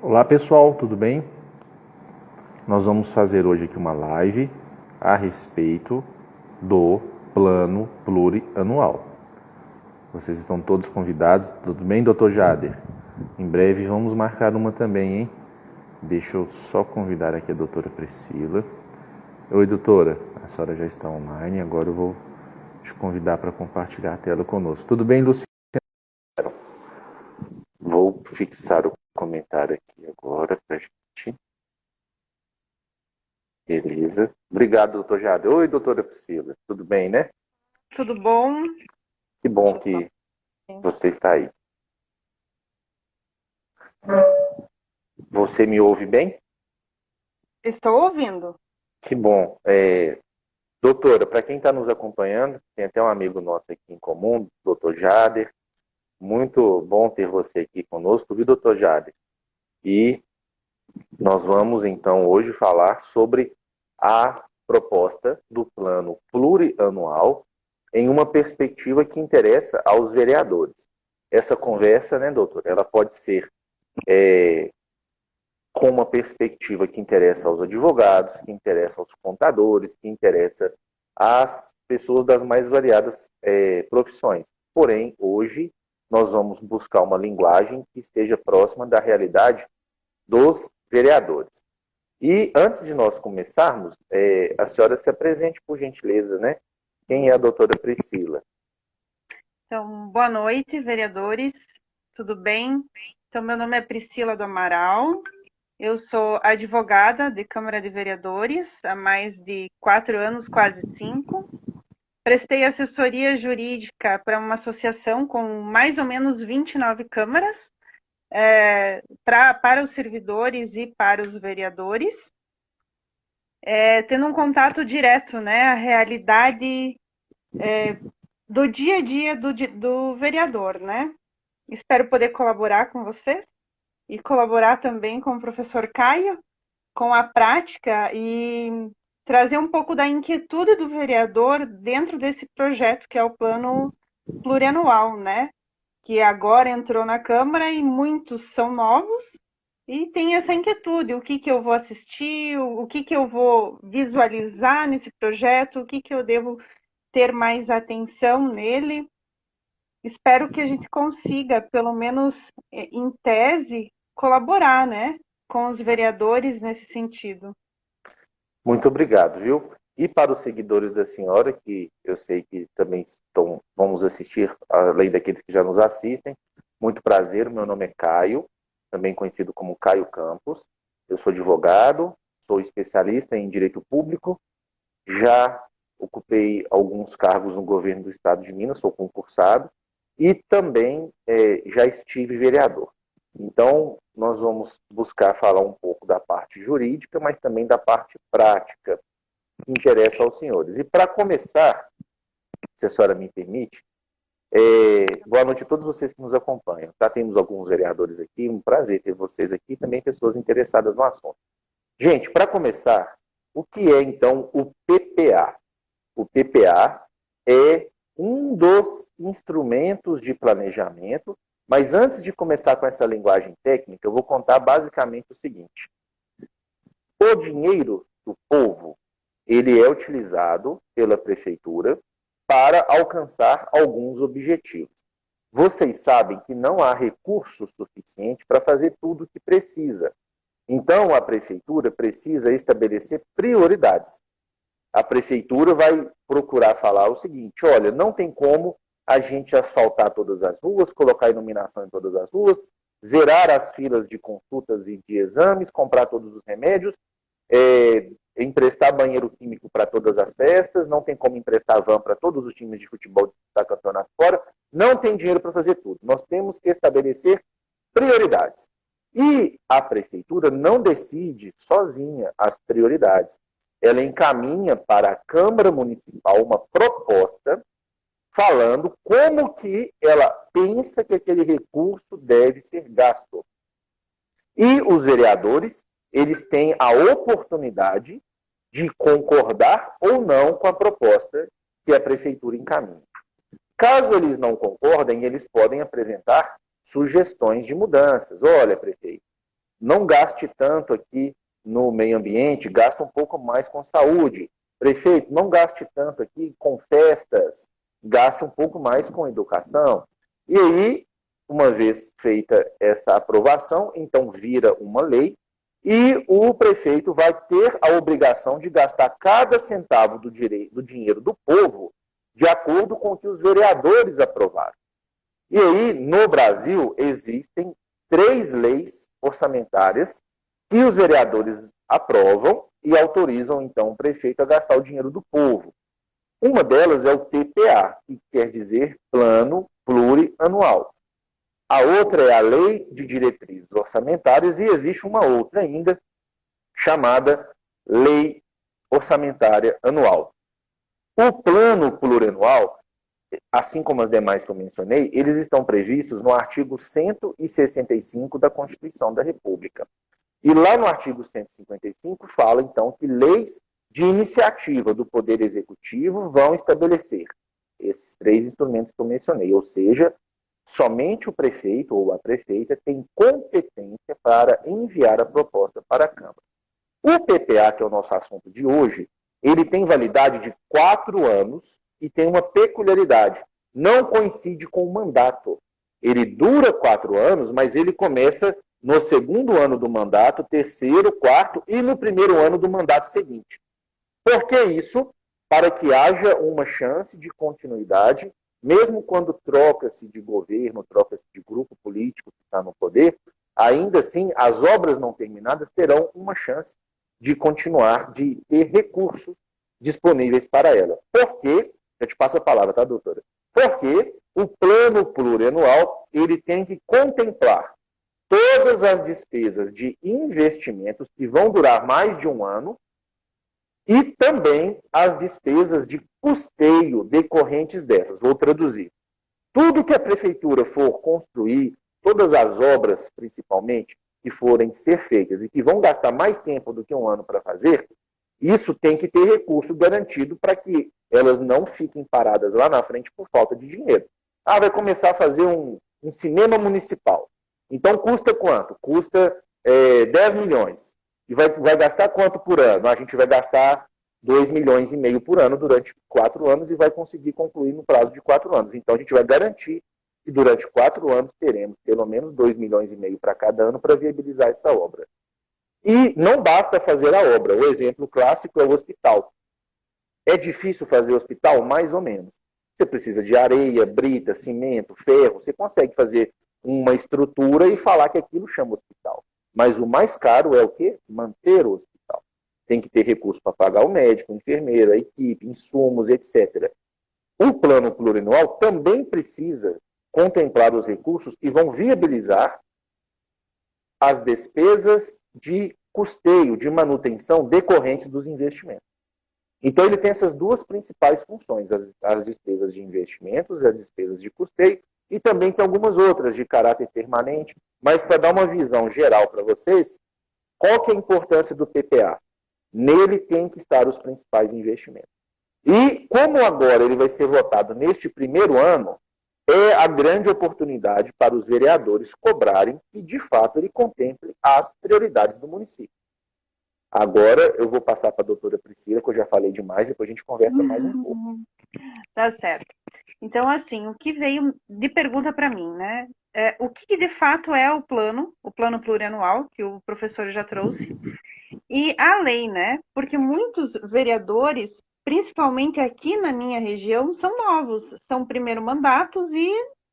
Olá pessoal, tudo bem? Nós vamos fazer hoje aqui uma live a respeito do plano plurianual. Vocês estão todos convidados, tudo bem, doutor Jader? Em breve vamos marcar uma também, hein? Deixa eu só convidar aqui a doutora Priscila. Oi, doutora, a senhora já está online, agora eu vou te convidar para compartilhar a tela conosco. Tudo bem, Luciano? Vou fixar o comentário aqui agora para a gente. Beleza. Obrigado, doutor Jader. Oi, doutora Priscila. Tudo bem, né? Tudo bom? Que bom que você está aí. Você me ouve bem? Estou ouvindo. Que bom. Doutora, para quem está nos acompanhando, tem até um amigo nosso aqui em comum, doutor Jader. Muito bom ter você aqui conosco, viu, doutor Jader? E nós vamos, então, hoje falar sobre a proposta do plano plurianual em uma perspectiva que interessa aos vereadores. Essa conversa, né, doutor, ela pode ser com uma perspectiva que interessa aos advogados, que interessa aos contadores, que interessa às pessoas das mais variadas profissões. Porém, hoje, nós vamos buscar uma linguagem que esteja próxima da realidade dos vereadores. E antes de nós começarmos, a senhora se apresente, por gentileza, né? Quem é a doutora Priscila? Então, boa noite, vereadores. Tudo bem? Então, meu nome é Priscila do Amaral. Eu sou advogada de Câmara de Vereadores há mais de 4 anos, quase 5. Prestei assessoria jurídica para uma associação com mais ou menos 29 câmaras, para os servidores e para os vereadores, tendo um contato direto, né, a realidade do dia a dia do vereador, né? Espero poder colaborar com vocês e colaborar também com o professor Caio, com a prática e trazer um pouco da inquietude do vereador dentro desse projeto que é o plano plurianual, né? Que agora entrou na Câmara e muitos são novos e tem essa inquietude, o que eu vou assistir, o que eu vou visualizar nesse projeto, o que eu devo ter mais atenção nele. Espero que a gente consiga, pelo menos em tese, colaborar, né, com os vereadores nesse sentido. Muito obrigado, viu? E para os seguidores da senhora, que eu sei que também vamos assistir, além daqueles que já nos assistem, muito prazer, meu nome é Caio, também conhecido como Caio Campos. Eu sou advogado, sou especialista em direito público, já ocupei alguns cargos no governo do estado de Minas, sou concursado, e também já estive vereador. Então, nós vamos buscar falar um pouco da parte jurídica, mas também da parte prática que interessa aos senhores. E para começar, se a senhora me permite, boa noite a todos vocês que nos acompanham. Tá? Temos alguns vereadores aqui, um prazer ter vocês aqui, também pessoas interessadas no assunto. Gente, para começar, o que é então o PPA? O PPA é um dos instrumentos de planejamento, mas antes de começar com essa linguagem técnica, eu vou contar basicamente o seguinte. O dinheiro do povo, ele é utilizado pela prefeitura para alcançar alguns objetivos. Vocês sabem que não há recurso suficiente para fazer tudo o que precisa. Então, a prefeitura precisa estabelecer prioridades. A prefeitura vai procurar falar o seguinte, olha, não tem como a gente asfaltar todas as ruas, colocar iluminação em todas as ruas, zerar as filas de consultas e de exames, comprar todos os remédios, emprestar banheiro químico para todas as festas, não tem como emprestar van para todos os times de futebol disputar campeonato fora, não tem dinheiro para fazer tudo. Nós temos que estabelecer prioridades. E a prefeitura não decide sozinha as prioridades. Ela encaminha para a Câmara Municipal uma proposta falando como que ela pensa que aquele recurso deve ser gasto. E os vereadores, eles têm a oportunidade de concordar ou não com a proposta que a prefeitura encaminha. Caso eles não concordem, eles podem apresentar sugestões de mudanças. Olha, prefeito, não gaste tanto aqui no meio ambiente, gasta um pouco mais com saúde. Prefeito, não gaste tanto aqui com festas, gaste um pouco mais com educação. E aí, uma vez feita essa aprovação, então vira uma lei e o prefeito vai ter a obrigação de gastar cada centavo do dinheiro do povo de acordo com o que os vereadores aprovaram. E aí, no Brasil, existem 3 leis orçamentárias que os vereadores aprovam e autorizam, então, o prefeito a gastar o dinheiro do povo. Uma delas é o PPA, que quer dizer Plano Plurianual. A outra é a Lei de Diretrizes Orçamentárias e existe uma outra ainda, chamada Lei Orçamentária Anual. O Plano Plurianual, assim como as demais que eu mencionei, eles estão previstos no artigo 165 da Constituição da República. E lá no artigo 155 fala, então, que leis de iniciativa do Poder Executivo vão estabelecer esses 3 instrumentos que eu mencionei, ou seja, somente o prefeito ou a prefeita tem competência para enviar a proposta para a Câmara. O PPA, que é o nosso assunto de hoje, ele tem validade de 4 anos e tem uma peculiaridade. Não coincide com o mandato. Ele dura 4 anos, mas ele começa no 2º ano do mandato, 3º, 4º e no 1º ano do mandato seguinte. Por que isso? Para que haja uma chance de continuidade, mesmo quando troca-se de governo, troca-se de grupo político que está no poder, ainda assim, as obras não terminadas terão uma chance de continuar, de ter recursos disponíveis para ela. Por quê? Eu te passo a palavra, tá, doutora? Porque o plano plurianual, ele tem que contemplar todas as despesas de investimentos que vão durar mais de um ano e também as despesas de custeio decorrentes dessas. Vou traduzir. Tudo que a prefeitura for construir, todas as obras, principalmente, que forem ser feitas e que vão gastar mais tempo do que um ano para fazer, isso tem que ter recurso garantido para que elas não fiquem paradas lá na frente por falta de dinheiro. Ah, vai começar a fazer um cinema municipal. Então, custa quanto? Custa 10 milhões. E vai gastar quanto por ano? A gente vai gastar 2,5 milhões por ano durante 4 anos e vai conseguir concluir no prazo de 4 anos. Então, a gente vai garantir que durante 4 anos teremos pelo menos 2,5 milhões para cada ano para viabilizar essa obra. E não basta fazer a obra. O exemplo clássico é o hospital. É difícil fazer hospital? Mais ou menos. Você precisa de areia, brita, cimento, ferro. Você consegue fazer uma estrutura e falar que aquilo chama hospital. Mas o mais caro é o quê? Manter o hospital. Tem que ter recurso para pagar o médico, o enfermeiro, a equipe, insumos, etc. O plano plurianual também precisa contemplar os recursos que vão viabilizar as despesas de custeio, de manutenção decorrentes dos investimentos. Então, ele tem essas 2 principais funções, as despesas de investimentos, as despesas de custeio, e também tem algumas outras de caráter permanente, mas para dar uma visão geral para vocês, qual que é a importância do PPA? Nele tem que estar os principais investimentos. E como agora ele vai ser votado neste primeiro ano, é a grande oportunidade para os vereadores cobrarem que, de fato, ele contemple as prioridades do município. Agora eu vou passar para a doutora Priscila, que eu já falei demais, depois a gente conversa mais um pouco. Tá certo. Então, assim, o que veio de pergunta para mim, né? O que de fato é o plano plurianual, que o professor já trouxe, e a lei, né? Porque muitos vereadores, principalmente aqui na minha região, são novos, são primeiro mandatos e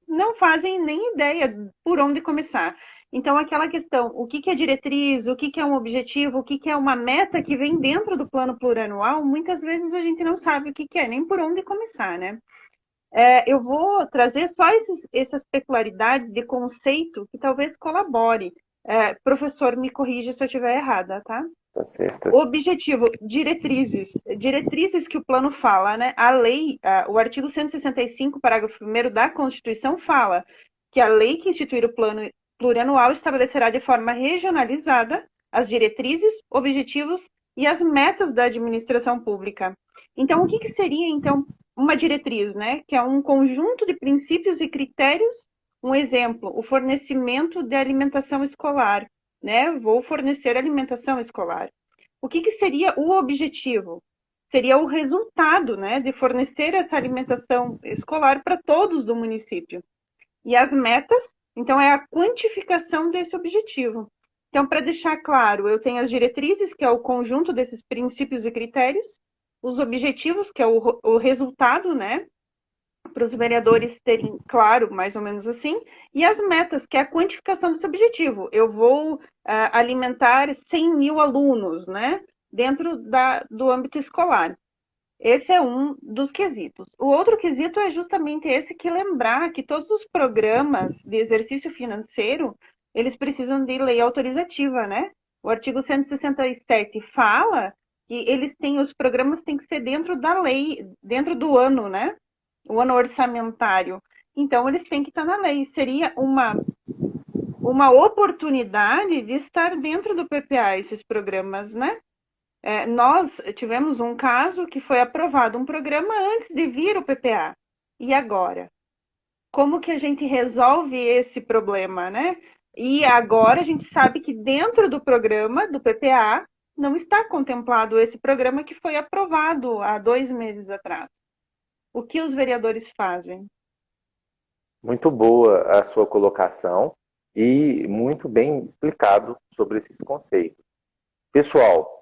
não fazem nem ideia por onde começar. Então, aquela questão, o que é diretriz, o que é um objetivo, o que é uma meta que vem dentro do plano plurianual, muitas vezes a gente não sabe o que é, nem por onde começar, né? Eu vou trazer só essas peculiaridades de conceito que talvez colabore. Professor, me corrija se eu estiver errada, tá? Tá certo. Objetivo, diretrizes. Diretrizes que o plano fala, né? A lei, o artigo 165, parágrafo 1º da Constituição fala que a lei que instituir o plano plurianual estabelecerá de forma regionalizada as diretrizes, objetivos e as metas da administração pública. Então, o que seria, então, uma diretriz, né? Que é um conjunto de princípios e critérios. Um exemplo, o fornecimento de alimentação escolar, né? Vou fornecer alimentação escolar. O que seria o objetivo? Seria o resultado, né, de fornecer essa alimentação escolar para todos do município. E as metas, então, é a quantificação desse objetivo. Então, para deixar claro, eu tenho as diretrizes, que é o conjunto desses princípios e critérios, os objetivos, que é o resultado, né, para os vereadores terem claro, mais ou menos assim, e as metas, que é a quantificação desse objetivo. Eu vou alimentar 100 mil alunos, né, dentro do âmbito escolar. Esse é um dos quesitos. O outro quesito é justamente esse, que lembrar que todos os programas de exercício financeiro, eles precisam de lei autorizativa, né? O artigo 167 fala que os programas têm que ser dentro da lei, dentro do ano, né? O ano orçamentário. Então, eles têm que estar na lei. Seria uma oportunidade de estar dentro do PPA, esses programas, né? Nós tivemos um caso que foi aprovado um programa antes de vir o PPA. E agora? Como que a gente resolve esse problema, né? E agora a gente sabe que dentro do programa do PPA não está contemplado esse programa que foi aprovado há 2 meses atrás. O que os vereadores fazem? Muito boa a sua colocação e muito bem explicado sobre esses conceitos. Pessoal,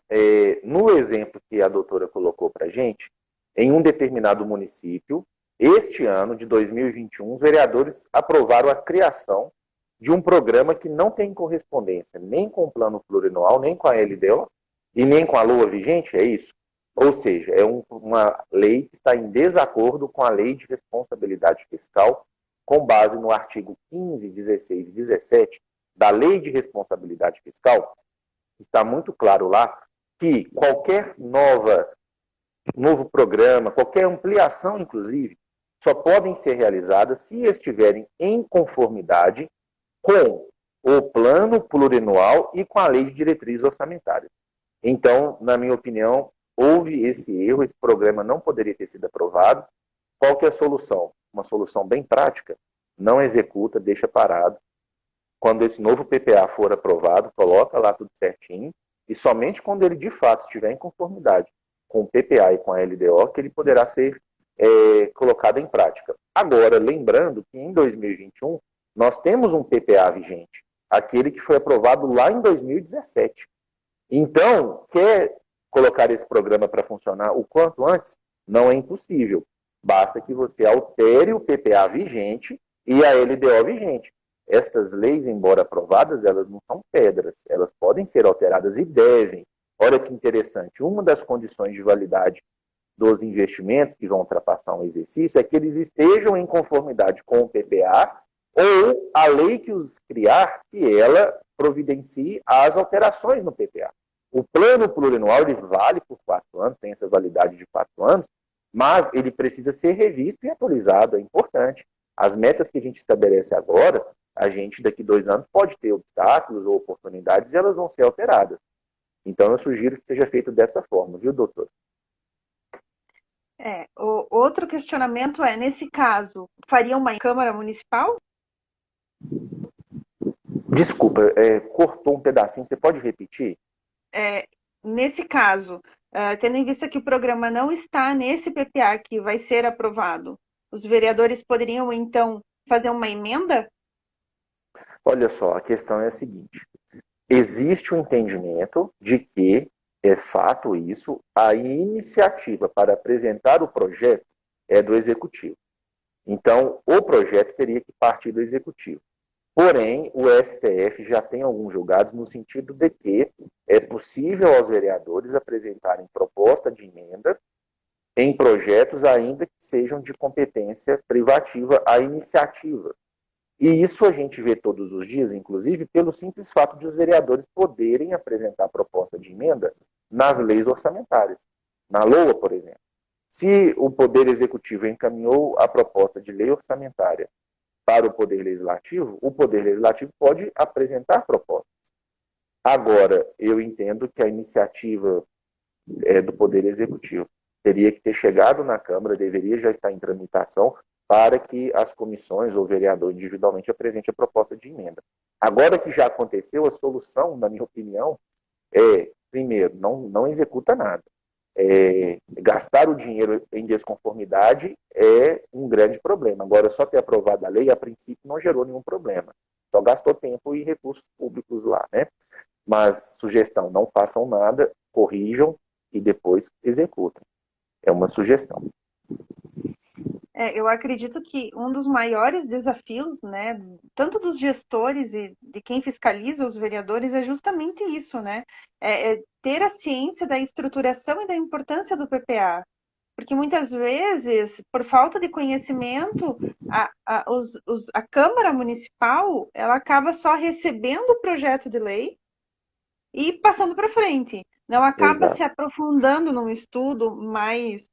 no exemplo que a doutora colocou para a gente, em um determinado município, este ano de 2021, os vereadores aprovaram a criação de um programa que não tem correspondência nem com o plano plurianual, nem com a LDO e nem com a LOA vigente, é isso? Ou seja, é uma lei que está em desacordo com a Lei de Responsabilidade Fiscal, com base no artigo 15, 16 e 17 da Lei de Responsabilidade Fiscal. Está muito claro lá que qualquer novo programa, qualquer ampliação, inclusive, só podem ser realizadas se estiverem em conformidade com o plano plurianual e com a lei de diretrizes orçamentárias. Então, na minha opinião, houve esse erro, esse programa não poderia ter sido aprovado. Qual que é a solução? Uma solução bem prática: não executa, deixa parado. Quando esse novo PPA for aprovado, coloca lá tudo certinho, e somente quando ele de fato estiver em conformidade com o PPA e com a LDO, que ele poderá ser colocado em prática. Agora, lembrando que em 2021, nós temos um PPA vigente, aquele que foi aprovado lá em 2017. Então, quer colocar esse programa para funcionar o quanto antes? Não é impossível. Basta que você altere o PPA vigente e a LDO vigente. Estas leis, embora aprovadas, elas não são pedras. Elas podem ser alteradas e devem. Olha que interessante. Uma das condições de validade dos investimentos que vão ultrapassar um exercício é que eles estejam em conformidade com o PPA ou a lei que os criar, que ela providencie as alterações no PPA. O plano plurianual ele vale por 4 anos, tem essa validade de 4 anos, mas ele precisa ser revisto e atualizado, é importante. As metas que a gente estabelece agora, a gente daqui 2 anos pode ter obstáculos ou oportunidades e elas vão ser alteradas. Então eu sugiro que seja feito dessa forma, viu, doutor? O outro questionamento é, nesse caso, faria uma Câmara Municipal? Desculpa, cortou um pedacinho, você pode repetir? Nesse caso, tendo em vista que o programa não está nesse PPA que vai ser aprovado, os vereadores poderiam, então, fazer uma emenda? Olha só, a questão é a seguinte: existe o entendimento de que, é fato isso, a iniciativa para apresentar o projeto é do Executivo. Então, o projeto teria que partir do Executivo. Porém, o STF já tem alguns julgados no sentido de que é possível aos vereadores apresentarem proposta de emenda em projetos ainda que sejam de competência privativa à iniciativa. E isso a gente vê todos os dias, inclusive, pelo simples fato de os vereadores poderem apresentar proposta de emenda nas leis orçamentárias. Na LOA, por exemplo. Se o Poder Executivo encaminhou a proposta de lei orçamentária para o Poder Legislativo, o Poder Legislativo pode apresentar propostas. Agora, eu entendo que a iniciativa do Poder Executivo teria que ter chegado na Câmara, deveria já estar em tramitação, para que as comissões ou o vereador individualmente apresente a proposta de emenda. Agora que já aconteceu, a solução, na minha opinião, é, primeiro, não executa nada. Gastar o dinheiro em desconformidade é um grande problema. Agora, só ter aprovado a lei, a princípio, não gerou nenhum problema. Só gastou tempo e recursos públicos lá, né? Mas, sugestão, não façam nada, corrijam e depois executem. É uma sugestão. Eu acredito que um dos maiores desafios, né, tanto dos gestores e de quem fiscaliza os vereadores, é justamente isso, né? É ter a ciência da estruturação e da importância do PPA. Porque muitas vezes, por falta de conhecimento, a Câmara Municipal ela acaba só recebendo o projeto de lei e passando para frente. Não acaba Exato. se aprofundando num estudo, mas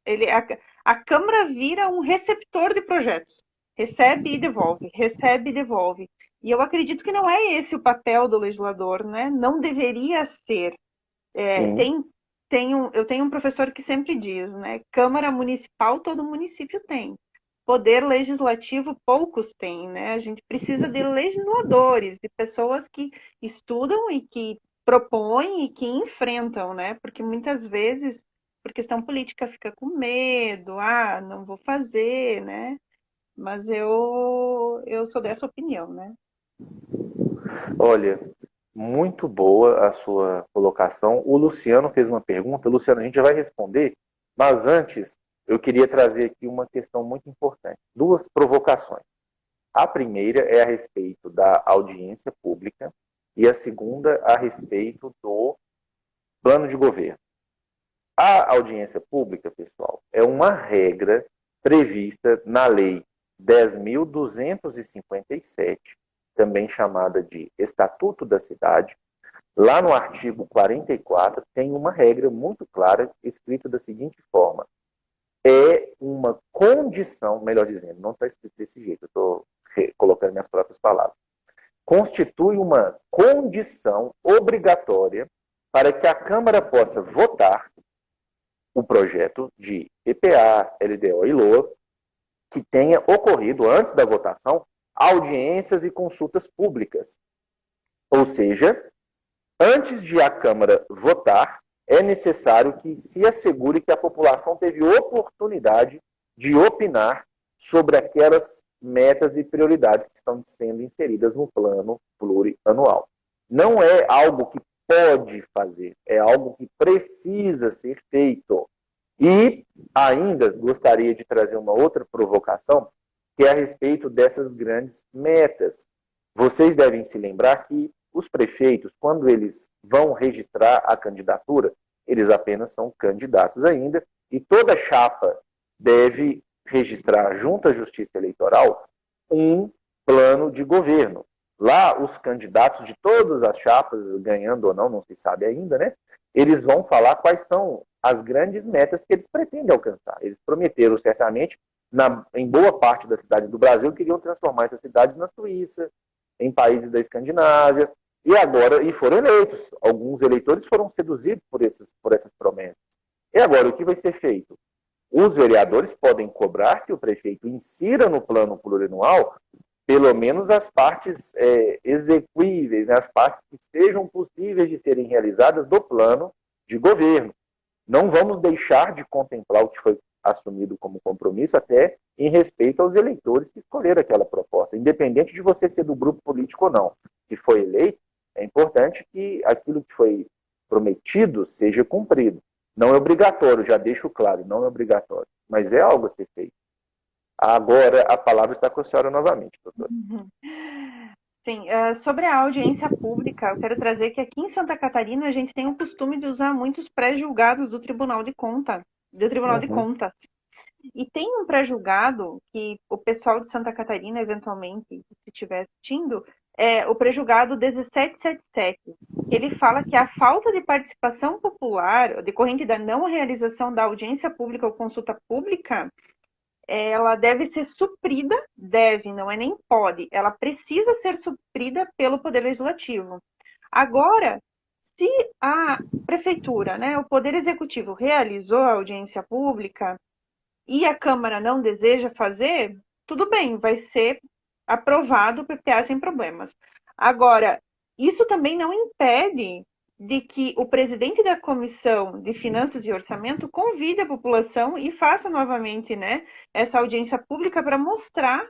a Câmara vira um receptor de projetos. Recebe e devolve, recebe e devolve. E eu acredito que não é esse o papel do legislador, né? Não deveria ser. É, Sim, eu tenho um professor que sempre diz, né? Câmara Municipal todo município tem. Poder legislativo poucos têm, né? A gente precisa de legisladores, de pessoas que estudam e que propõem e que enfrentam, né? Porque muitas vezes, por questão política, fica com medo, não vou fazer, né? Mas eu sou dessa opinião, né? olha, muito boa a sua colocação. O Luciano fez uma pergunta. Luciano, a gente já vai responder, mas antes eu queria trazer aqui uma questão muito importante. Duas provocações. A primeira é a respeito da audiência pública e a segunda a respeito do plano de governo. A audiência pública, pessoal, é uma regra prevista na Lei 10.257, também chamada de Estatuto da Cidade. Lá no artigo 44 tem uma regra muito clara, escrita da seguinte forma: é uma condição, melhor dizendo, não está escrito desse jeito, eu estou colocando minhas próprias palavras, constitui uma condição obrigatória para que a Câmara possa votar o projeto de PPA, LDO e LOA, que tenha ocorrido antes da votação audiências e consultas públicas. Ou seja, antes de a Câmara votar, é necessário que se assegure que a população teve oportunidade de opinar sobre aquelas metas e prioridades que estão sendo inseridas no plano plurianual. Não é algo que pode fazer, é algo que precisa ser feito. E ainda gostaria de trazer uma outra provocação, que é a respeito dessas grandes metas. Vocês devem se lembrar que os prefeitos, quando eles vão registrar a candidatura, eles apenas são candidatos ainda, e toda chapa deve registrar junto à Justiça Eleitoral um plano de governo. Lá, os candidatos de todas as chapas, ganhando ou não se sabe ainda, né? Eles vão falar quais são as grandes metas que eles pretendem alcançar. Eles prometeram, certamente, em boa parte das cidades do Brasil, queriam transformar essas cidades na Suíça, em países da Escandinávia, e foram eleitos. Alguns eleitores foram seduzidos por essas promessas. E agora, o que vai ser feito? Os vereadores podem cobrar que o prefeito insira no plano plurianual pelo menos as partes execuíveis, né, as partes que sejam possíveis de serem realizadas do plano de governo. Não vamos deixar de contemplar o que foi assumido como compromisso, até em respeito aos eleitores que escolheram aquela proposta, independente de você ser do grupo político ou não, que foi eleito. É importante que aquilo que foi prometido seja cumprido. Não é obrigatório, já deixo claro, não é obrigatório, mas é algo a ser feito. Agora, a palavra está com a senhora novamente, doutora. Sim, sobre a audiência pública, eu quero trazer que aqui em Santa Catarina a gente tem o costume de usar muitos pré-julgados do Tribunal de Contas. E tem um pré-julgado que o pessoal de Santa Catarina, eventualmente, se estiver assistindo, é o pré-julgado 1777, que ele fala que a falta de participação popular, decorrente da não realização da audiência pública ou consulta pública, ela deve ser suprida, não é nem pode, ela precisa ser suprida pelo Poder Legislativo. Agora, se a Prefeitura, né, o Poder Executivo realizou a audiência pública e a Câmara não deseja fazer, tudo bem, vai ser aprovado o PPA sem problemas. Agora, isso também não impede de que o presidente da Comissão de Finanças e Orçamento convide a população e faça novamente, né, essa audiência pública para mostrar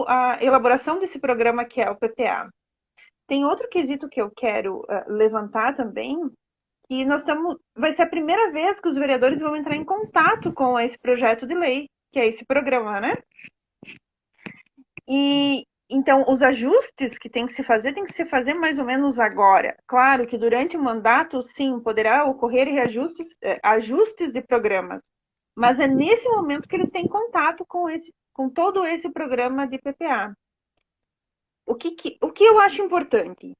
a elaboração desse programa que é o PPA. Tem outro quesito que eu quero levantar também, que vai ser a primeira vez que os vereadores vão entrar em contato com esse projeto de lei, que é esse programa, né? E então os ajustes que tem que se fazer mais ou menos agora. Claro que durante o mandato, sim, poderá ocorrer ajustes de programas, mas é nesse momento que eles têm contato com todo esse programa de PPA. O que eu acho importante?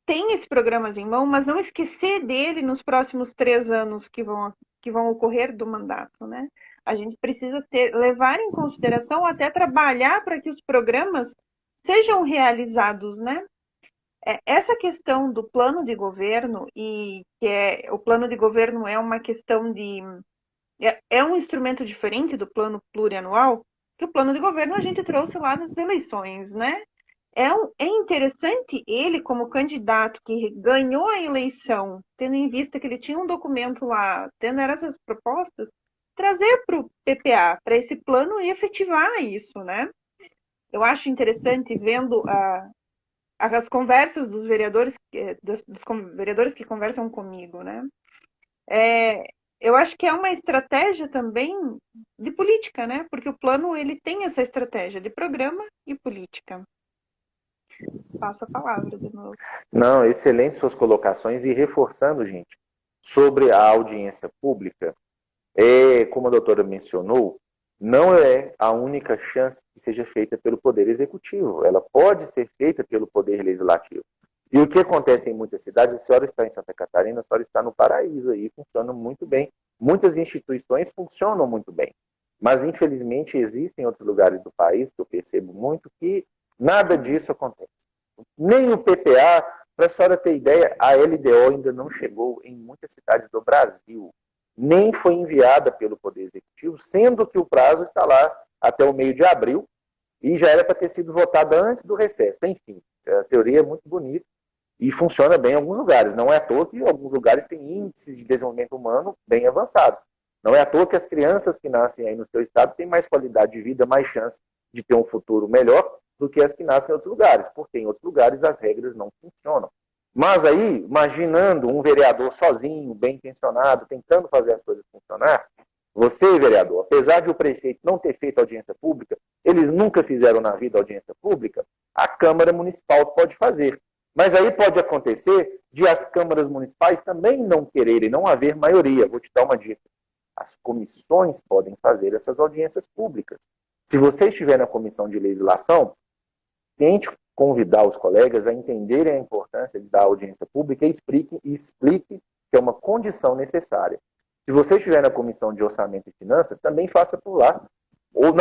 Tem esses programas em mão, mas não esquecer dele nos próximos 3 anos que vão ocorrer do mandato, né? A gente precisa levar em consideração até trabalhar para que os programas sejam realizados, né? Essa questão do plano de governo, o plano de governo é uma questão é um instrumento diferente do plano plurianual, que o plano de governo a gente trouxe lá nas eleições, né? É interessante ele, como candidato que ganhou a eleição, tendo em vista que ele tinha um documento lá, tendo essas propostas, trazer para o PPA, para esse plano e efetivar isso, né? Eu acho interessante vendo as conversas dos vereadores, dos vereadores que conversam comigo, né? Eu acho que é uma estratégia também de política, né? Porque o plano ele tem essa estratégia de programa e política. Passo a palavra de novo. Não, excelente suas colocações e reforçando, gente, sobre a audiência pública, como a doutora mencionou, não é a única chance que seja feita pelo Poder Executivo. Ela pode ser feita pelo Poder Legislativo. E o que acontece em muitas cidades, a senhora está em Santa Catarina, a senhora está no paraíso aí, funciona muito bem. Muitas instituições funcionam muito bem. Mas, infelizmente, existem outros lugares do país, que eu percebo muito, que nada disso acontece. Nem o PPA, para a senhora ter ideia, a LDO ainda não chegou em muitas cidades do Brasil. Nem foi enviada pelo Poder Executivo, sendo que o prazo está lá até o meio de abril e já era para ter sido votada antes do recesso. Enfim, a teoria é muito bonita e funciona bem em alguns lugares. Não é à toa que alguns lugares têm índices de desenvolvimento humano bem avançados. Não é à toa que as crianças que nascem aí no seu estado têm mais qualidade de vida, mais chance de ter um futuro melhor do que as que nascem em outros lugares, porque em outros lugares as regras não funcionam. Mas aí, imaginando um vereador sozinho, bem intencionado, tentando fazer as coisas funcionar, você, vereador, apesar de o prefeito não ter feito audiência pública, eles nunca fizeram na vida audiência pública, a Câmara Municipal pode fazer. Mas aí pode acontecer de as câmaras municipais também não quererem, não haver maioria. Vou te dar uma dica. As comissões podem fazer essas audiências públicas. Se você estiver na comissão de legislação, tente convidar os colegas a entenderem a importância da audiência pública e explique que é uma condição necessária. Se você estiver na comissão de orçamento e finanças, também faça por lá, ou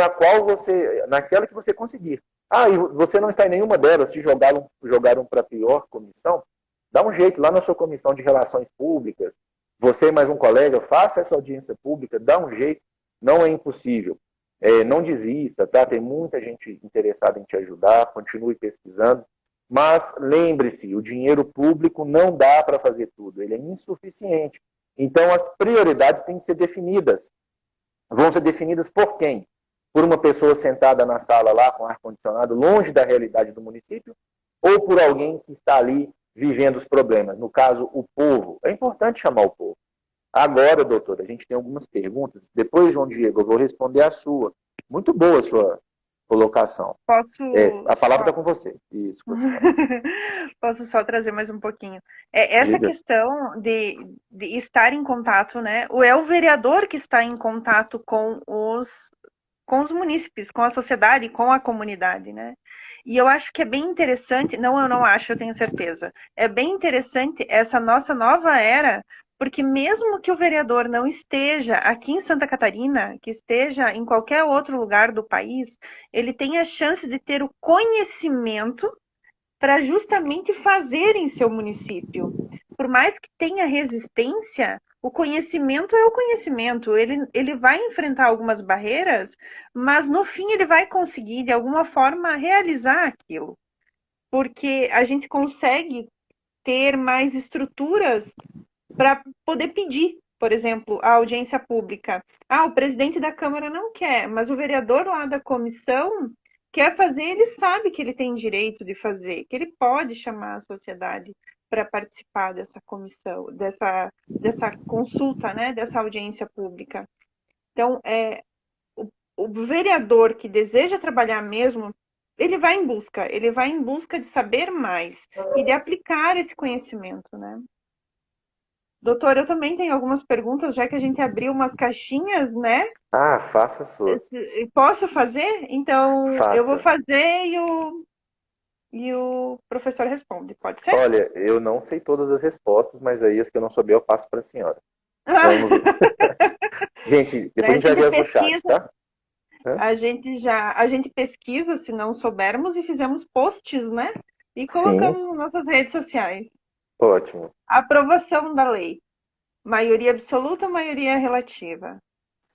naquela que você conseguir. E você não está em nenhuma delas, te jogaram para a pior comissão, dá um jeito lá na sua comissão de relações públicas, você e mais um colega, faça essa audiência pública, dá um jeito, não é impossível. Não desista, tá? Tem muita gente interessada em te ajudar, continue pesquisando, mas lembre-se, o dinheiro público não dá para fazer tudo, ele é insuficiente. Então, as prioridades têm que ser definidas. Vão ser definidas por quem? Por uma pessoa sentada na sala lá com ar-condicionado, longe da realidade do município, ou por alguém que está ali vivendo os problemas, no caso, o povo. É importante chamar o povo. Agora, doutora, a gente tem algumas perguntas. Depois, João Diego, eu vou responder a sua. Muito boa a sua colocação. A palavra está com você. Isso, Posso só trazer mais um pouquinho. Essa questão de estar em contato, né? É o vereador que está em contato com os munícipes, com a sociedade, com a comunidade, né? E eu acho que é bem interessante, eu não acho, eu tenho certeza. É bem interessante essa nossa nova era, porque mesmo que o vereador não esteja aqui em Santa Catarina, que esteja em qualquer outro lugar do país, ele tem a chance de ter o conhecimento para justamente fazer em seu município. Por mais que tenha resistência, O conhecimento é o conhecimento, ele vai enfrentar algumas barreiras, mas no fim ele vai conseguir, de alguma forma, realizar aquilo. Porque a gente consegue ter mais estruturas para poder pedir, por exemplo, a audiência pública. Ah, o presidente da Câmara não quer, mas o vereador lá da comissão quer fazer, ele sabe que ele tem direito de fazer, que ele pode chamar a sociedade para participar dessa comissão, dessa consulta, né, dessa audiência pública. Então, o vereador que deseja trabalhar mesmo, ele vai em busca de saber mais e de aplicar esse conhecimento, né? Doutor, eu também tenho algumas perguntas, já que a gente abriu umas caixinhas, né? Ah, faça as suas. Posso fazer? Então, eu vou Faça. fazer e o professor responde. Pode ser? Olha, eu não sei todas as respostas, mas aí as que eu não souber eu passo para a senhora. Vamos lá. Gente, depois a gente vai ver as do chat, tá? A gente pesquisa se não soubermos e fizemos posts, né? E Sim, colocamos nas nossas redes sociais. ótimo. Aprovação da lei. Maioria absoluta ou maioria relativa?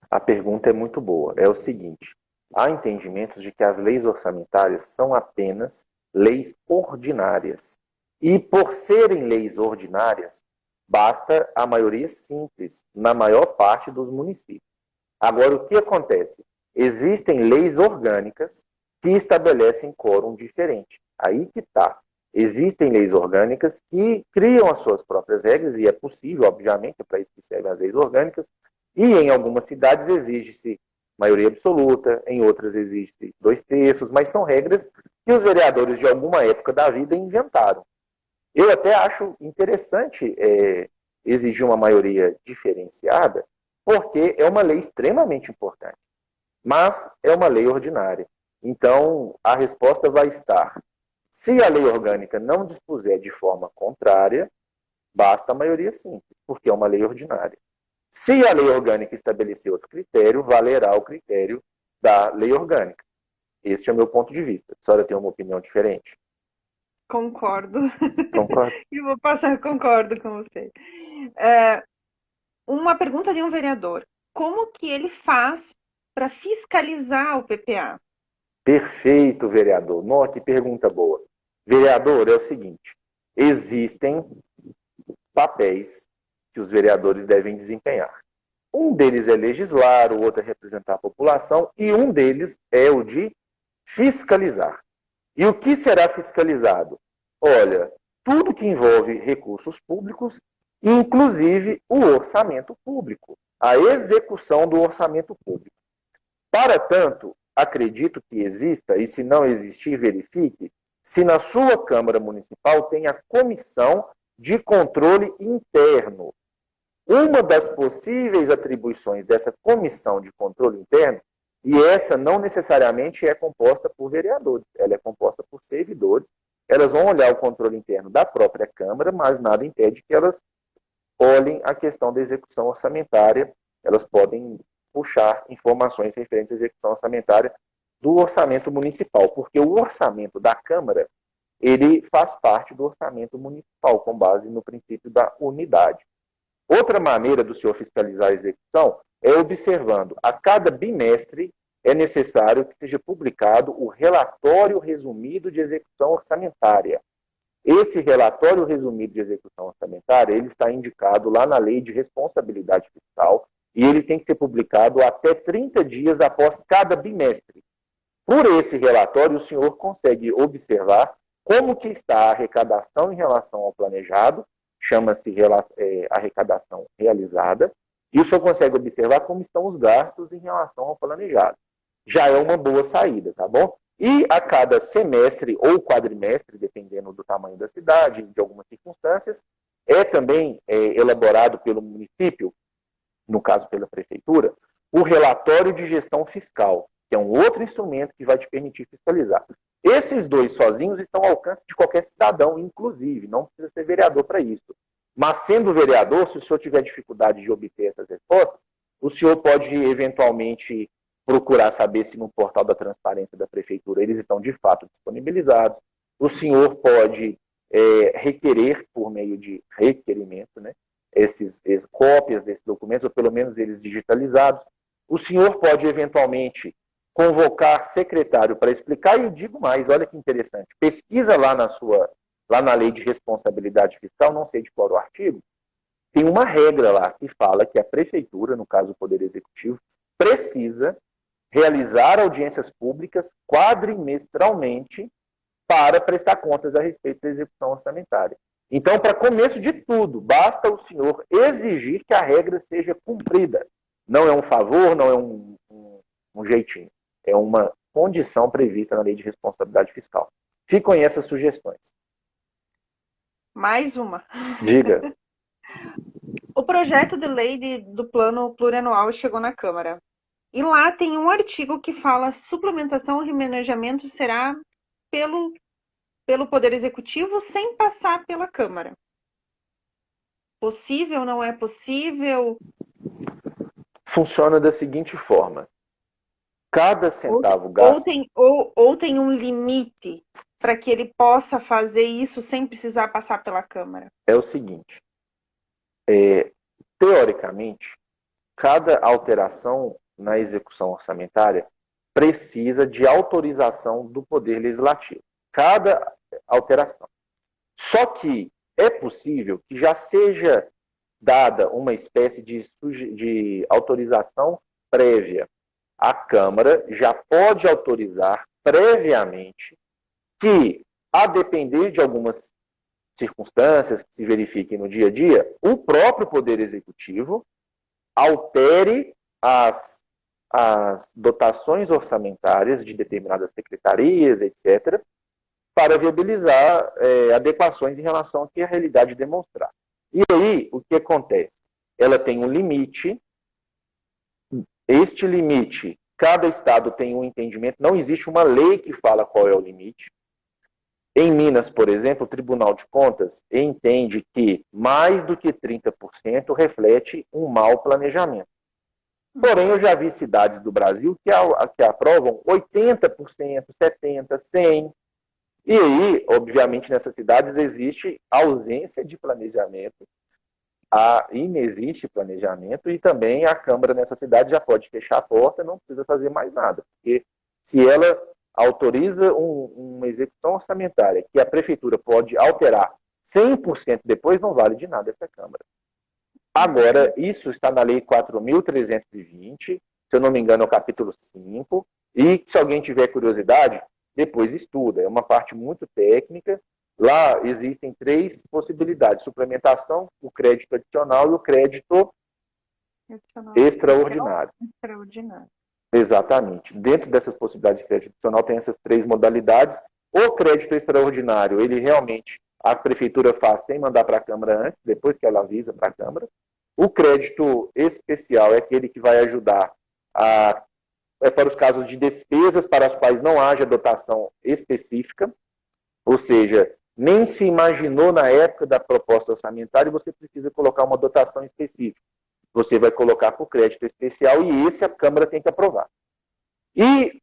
A pergunta é muito boa. É o seguinte: há entendimentos de que as leis orçamentárias são apenas leis ordinárias. E por serem leis ordinárias, basta a maioria simples na maior parte dos municípios. Agora, o que acontece? Existem leis orgânicas que estabelecem quórum diferente. Aí que está. Existem leis orgânicas que criam as suas próprias regras, e é possível, obviamente, é para isso que servem as leis orgânicas, e em algumas cidades exige-se maioria absoluta, em outras exige-se 2/3, mas são regras que os vereadores de alguma época da vida inventaram. Eu até acho interessante exigir uma maioria diferenciada, porque é uma lei extremamente importante, mas é uma lei ordinária. Então, a resposta vai estar: se a lei orgânica não dispuser de forma contrária, basta a maioria simples, porque é uma lei ordinária. Se a lei orgânica estabelecer outro critério, valerá o critério da lei orgânica. Este é o meu ponto de vista. A senhora tem uma opinião diferente? Concordo. Concordo. E vou passar, concordo com você. Uma pergunta de um vereador. Como que ele faz para fiscalizar o PPA? Perfeito, vereador. Nossa, que pergunta boa. Vereador, é o seguinte: existem papéis que os vereadores devem desempenhar. Um deles é legislar, o outro é representar a população, e um deles é o de fiscalizar. E o que será fiscalizado? Olha, tudo que envolve recursos públicos, inclusive o orçamento público, a execução do orçamento público. Para tanto, acredito que exista, e se não existir, verifique, se na sua Câmara Municipal tem a comissão de controle interno. Uma das possíveis atribuições dessa comissão de controle interno, e essa não necessariamente é composta por vereadores, ela é composta por servidores, elas vão olhar o controle interno da própria Câmara, mas nada impede que elas olhem a questão da execução orçamentária, elas podem puxar informações referentes à execução orçamentária do orçamento municipal, porque o orçamento da Câmara, ele faz parte do orçamento municipal, com base no princípio da unidade. Outra maneira do senhor fiscalizar a execução é observando, a cada bimestre é necessário que seja publicado o relatório resumido de execução orçamentária. Esse relatório resumido de execução orçamentária, ele está indicado lá na Lei de Responsabilidade Fiscal e ele tem que ser publicado até 30 dias após cada bimestre. Por esse relatório, o senhor consegue observar como que está a arrecadação em relação ao planejado, chama-se arrecadação realizada, e o senhor consegue observar como estão os gastos em relação ao planejado. Já é uma boa saída, tá bom? E a cada semestre ou quadrimestre, dependendo do tamanho da cidade, de algumas circunstâncias, é também elaborado pelo município, no caso pela prefeitura, o relatório de gestão fiscal, que é um outro instrumento que vai te permitir fiscalizar. Esses dois sozinhos estão ao alcance de qualquer cidadão, inclusive, não precisa ser vereador para isso. Mas sendo vereador, se o senhor tiver dificuldade de obter essas respostas, o senhor pode eventualmente procurar saber se no portal da transparência da prefeitura eles estão de fato disponibilizados. O senhor pode requerer, por meio de requerimento, né, cópias desses documentos, ou pelo menos eles digitalizados. O senhor pode, eventualmente, convocar secretário para explicar, e eu digo mais, olha que interessante, pesquisa lá na lei de responsabilidade fiscal, não sei de qual é o artigo, tem uma regra lá que fala que a prefeitura, no caso o Poder Executivo, precisa realizar audiências públicas quadrimestralmente para prestar contas a respeito da execução orçamentária. Então, para começo de tudo, basta o senhor exigir que a regra seja cumprida. Não é um favor, não é um jeitinho. É uma condição prevista na lei de responsabilidade fiscal. Ficam aí essas sugestões. Mais uma. Diga. O projeto de lei do plano plurianual chegou na Câmara. E lá tem um artigo que fala suplementação e remanejamento será pelo Poder Executivo sem passar pela Câmara. Possível, não é possível? Funciona da seguinte forma. Cada centavo gasto... Ou tem um limite para que ele possa fazer isso sem precisar passar pela Câmara? É o seguinte. Teoricamente, cada alteração na execução orçamentária precisa de autorização do Poder Legislativo. Cada alteração. Só que é possível que já seja dada uma espécie de autorização prévia. A Câmara já pode autorizar previamente que, a depender de algumas circunstâncias que se verifiquem no dia a dia, o próprio Poder Executivo altere as dotações orçamentárias de determinadas secretarias, etc., para viabilizar adequações em relação ao que a realidade demonstrar. E aí, o que acontece? Ela tem um limite. Este limite, cada estado tem um entendimento, não existe uma lei que fala qual é o limite. Em Minas, por exemplo, o Tribunal de Contas entende que mais do que 30% reflete um mau planejamento. Porém, eu já vi cidades do Brasil que aprovam 80%, 70%, 100%. E aí, obviamente, nessas cidades existe ausência de planejamento, inexiste planejamento, e também a Câmara nessa cidade já pode fechar a porta, não precisa fazer mais nada. Porque se ela autoriza uma execução orçamentária que a Prefeitura pode alterar 100% depois, não vale de nada essa Câmara. Agora, isso está na Lei 4.320, se eu não me engano, é o capítulo 5, e se alguém tiver curiosidade, depois estuda. É uma parte muito técnica. Lá existem 3 possibilidades: suplementação, o crédito adicional e o crédito extraordinário. Exatamente. Dentro dessas possibilidades de crédito adicional tem essas 3 modalidades. O crédito extraordinário, ele realmente, a Prefeitura faz sem mandar para a Câmara antes, depois que ela avisa para a Câmara. O crédito especial é aquele que vai ajudar para os casos de despesas para as quais não haja dotação específica, ou seja, nem se imaginou na época da proposta orçamentária e você precisa colocar uma dotação específica. Você vai colocar para o crédito especial e esse a Câmara tem que aprovar. E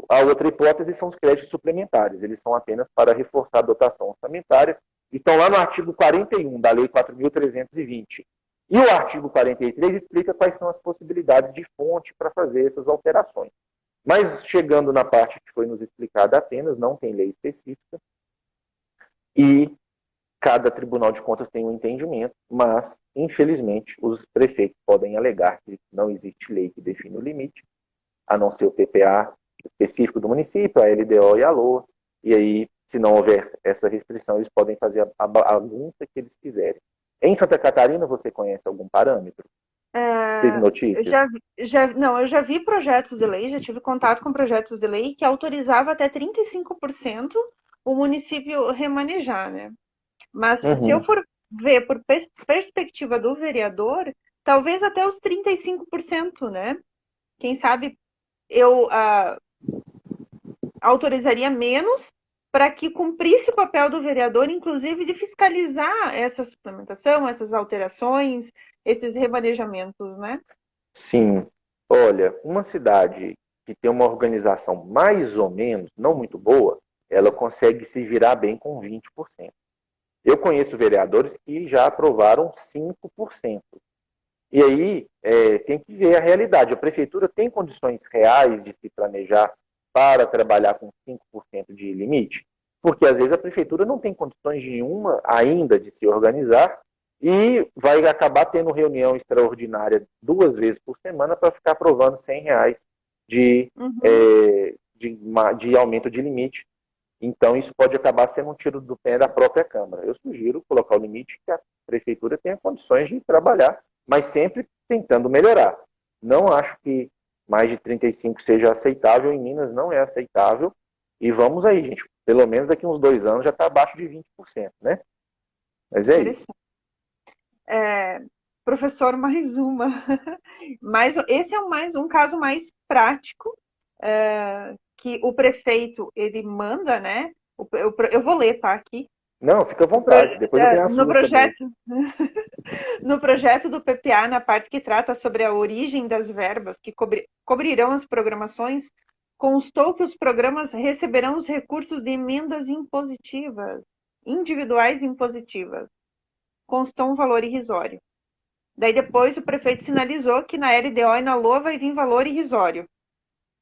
a outra hipótese são os créditos suplementares. Eles são apenas para reforçar a dotação orçamentária. Estão lá no artigo 41 da Lei 4.320. E o artigo 43 explica quais são as possibilidades de fonte para fazer essas alterações. Mas chegando na parte que foi nos explicada apenas, não tem lei específica. E cada Tribunal de Contas tem um entendimento, mas, infelizmente, os prefeitos podem alegar que não existe lei que define o limite, a não ser o PPA específico do município, a LDO e a LOA. E aí, se não houver essa restrição, eles podem fazer a bagunça que eles quiserem. Em Santa Catarina, você conhece algum parâmetro? Teve notícias? Eu já vi projetos de lei, já tive contato com projetos de lei que autorizava até 35% o município remanejar, né? Mas se eu for ver por perspectiva do vereador, talvez até os 35%, né? Quem sabe eu autorizaria menos para que cumprisse o papel do vereador, inclusive de fiscalizar essa suplementação, essas alterações, esses remanejamentos, né? Sim. Olha, uma cidade que tem uma organização mais ou menos, não muito boa, ela consegue se virar bem com 20%. Eu conheço vereadores que já aprovaram 5%. E aí tem que ver a realidade. A prefeitura tem condições reais de se planejar para trabalhar com 5% de limite? Porque às vezes a prefeitura não tem condições nenhuma ainda de se organizar e vai acabar tendo reunião extraordinária 2 vezes por semana para ficar aprovando R$ 100 de, de aumento de limite. Então, isso pode acabar sendo um tiro do pé da própria Câmara. Eu sugiro colocar o limite que a Prefeitura tenha condições de trabalhar, mas sempre tentando melhorar. Não acho que mais de 35 seja aceitável, em Minas não é aceitável, e vamos aí, gente, pelo menos daqui uns 2 anos já está abaixo de 20%, né? Mas é isso. Professor, mais uma. Esse é mais um caso mais prático, que o prefeito, ele manda, né? Eu vou ler, tá, aqui. Não, fica à vontade, depois eu tenho a sua projeto, no projeto do PPA, na parte que trata sobre a origem das verbas que cobrirão as programações, constou que os programas receberão os recursos de emendas impositivas, individuais impositivas. Constou um valor irrisório. Daí depois o prefeito sinalizou que na LDO e na LOA vai vir valor irrisório,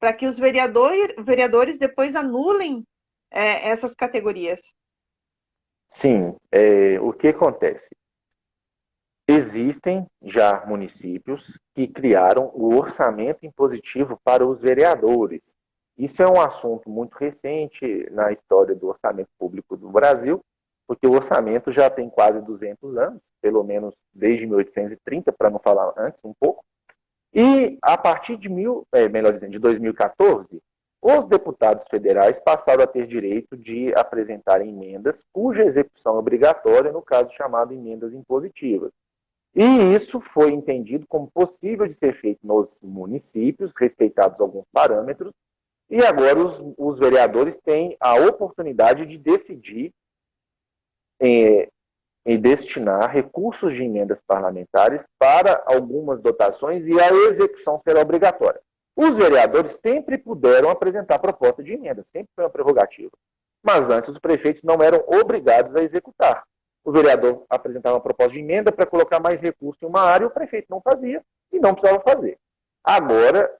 para que os vereadores depois anulem essas categorias. Sim, o que acontece? Existem já municípios que criaram o orçamento impositivo para os vereadores. Isso é um assunto muito recente na história do orçamento público do Brasil, porque o orçamento já tem quase 200 anos, pelo menos desde 1830, para não falar antes um pouco. E a partir de 2014, os deputados federais passaram a ter direito de apresentar emendas cuja execução é obrigatória, no caso chamado emendas impositivas. E isso foi entendido como possível de ser feito nos municípios, respeitados alguns parâmetros, e agora os vereadores têm a oportunidade de decidir em destinar recursos de emendas parlamentares para algumas dotações e a execução será obrigatória. Os vereadores sempre puderam apresentar proposta de emenda, sempre foi uma prerrogativa. Mas antes os prefeitos não eram obrigados a executar. O vereador apresentava uma proposta de emenda para colocar mais recursos em uma área, o prefeito não fazia e não precisava fazer. Agora,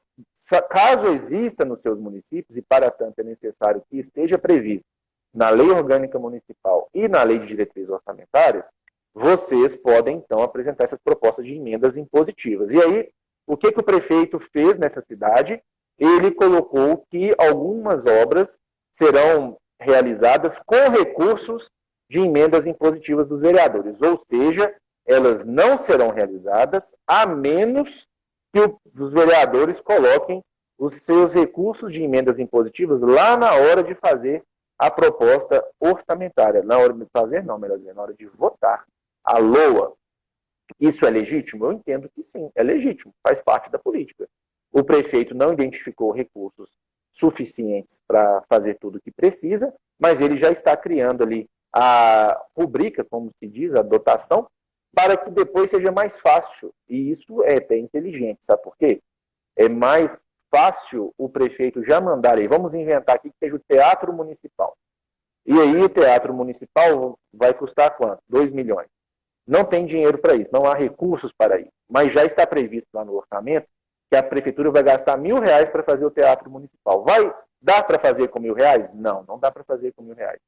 caso exista nos seus municípios, e para tanto é necessário que esteja previsto na Lei Orgânica Municipal e na Lei de Diretrizes Orçamentárias, vocês podem, então, apresentar essas propostas de emendas impositivas. E aí, o que o prefeito fez nessa cidade? Ele colocou que algumas obras serão realizadas com recursos de emendas impositivas dos vereadores, ou seja, elas não serão realizadas a menos que os vereadores coloquem os seus recursos de emendas impositivas lá na hora de fazer a proposta orçamentária. Na hora de fazer, não, melhor dizendo, na hora de votar. A LOA. Isso é legítimo? Eu entendo que sim, é legítimo, faz parte da política. O prefeito não identificou recursos suficientes para fazer tudo o que precisa, mas ele já está criando ali a rubrica, como se diz, a dotação, para que depois seja mais fácil. E isso é até inteligente, sabe por quê? É mais fácil o prefeito já mandar aí, vamos inventar aqui que seja o Teatro Municipal. E aí o Teatro Municipal vai custar quanto? 2 milhões. Não tem dinheiro para isso, não há recursos para isso. Mas já está previsto lá no orçamento que a prefeitura vai gastar R$ 1.000 para fazer o Teatro Municipal. Vai dar para fazer com R$ 1.000? Não, não dá para fazer com R$ 1.000.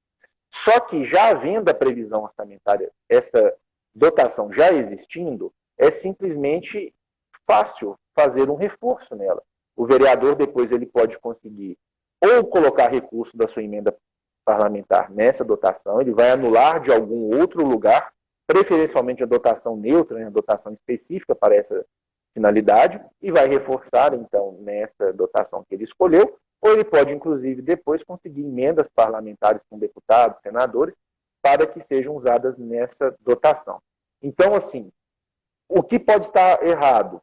Só que já havendo a previsão orçamentária, essa dotação já existindo, é simplesmente fácil fazer um reforço nela. O vereador depois ele pode conseguir ou colocar recurso da sua emenda parlamentar nessa dotação, ele vai anular de algum outro lugar, preferencialmente a dotação neutra, né, a dotação específica para essa finalidade, e vai reforçar, então, nessa dotação que ele escolheu, ou ele pode, inclusive, depois conseguir emendas parlamentares com deputados, senadores, para que sejam usadas nessa dotação. Então, assim, o que pode estar errado?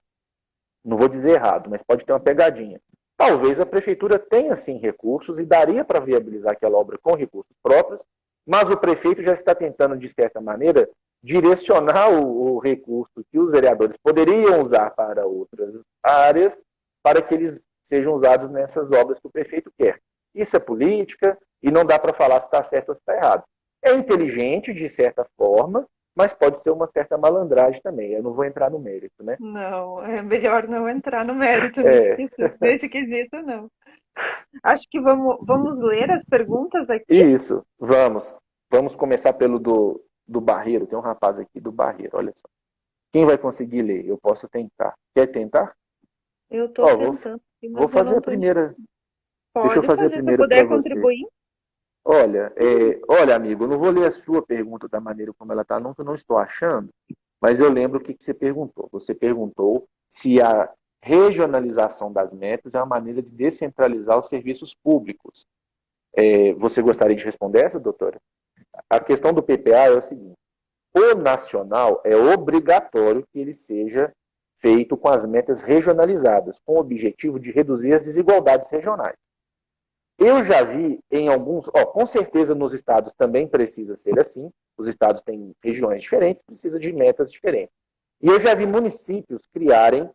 Não vou dizer errado, mas pode ter uma pegadinha. Talvez a prefeitura tenha, sim, recursos e daria para viabilizar aquela obra com recursos próprios, mas o prefeito já está tentando, de certa maneira, direcionar o recurso que os vereadores poderiam usar para outras áreas, para que eles sejam usados nessas obras que o prefeito quer. Isso é política e não dá para falar se está certo ou se está errado. É inteligente, de certa forma, mas pode ser uma certa malandragem também. Eu não vou entrar no mérito, né? Não, é melhor não entrar no mérito É, nesse quesito, não. Acho que vamos ler as perguntas aqui. isso. Vamos. Vamos começar pelo do Barreiro. Tem um rapaz aqui do Barreiro, olha só. Quem vai conseguir ler? Eu posso tentar. Quer tentar? Eu estou Ó, tentando, vou mas eu fazer não a estou. primeira. Deixa eu Pode fazer a fazer, se eu primeira para puder você. contribuir. Olha, olha, amigo, eu não vou ler a sua pergunta da maneira como ela está, não, que eu não estou achando, mas eu lembro o que você perguntou. Você perguntou se a regionalização das metas é uma maneira de descentralizar os serviços públicos. Você gostaria de responder essa, doutora? A questão do PPA é o seguinte: o nacional é obrigatório que ele seja feito com as metas regionalizadas, com o objetivo de reduzir as desigualdades regionais. Eu já vi em alguns, com certeza nos estados também precisa ser assim, os estados têm regiões diferentes, precisa de metas diferentes. E eu já vi municípios criarem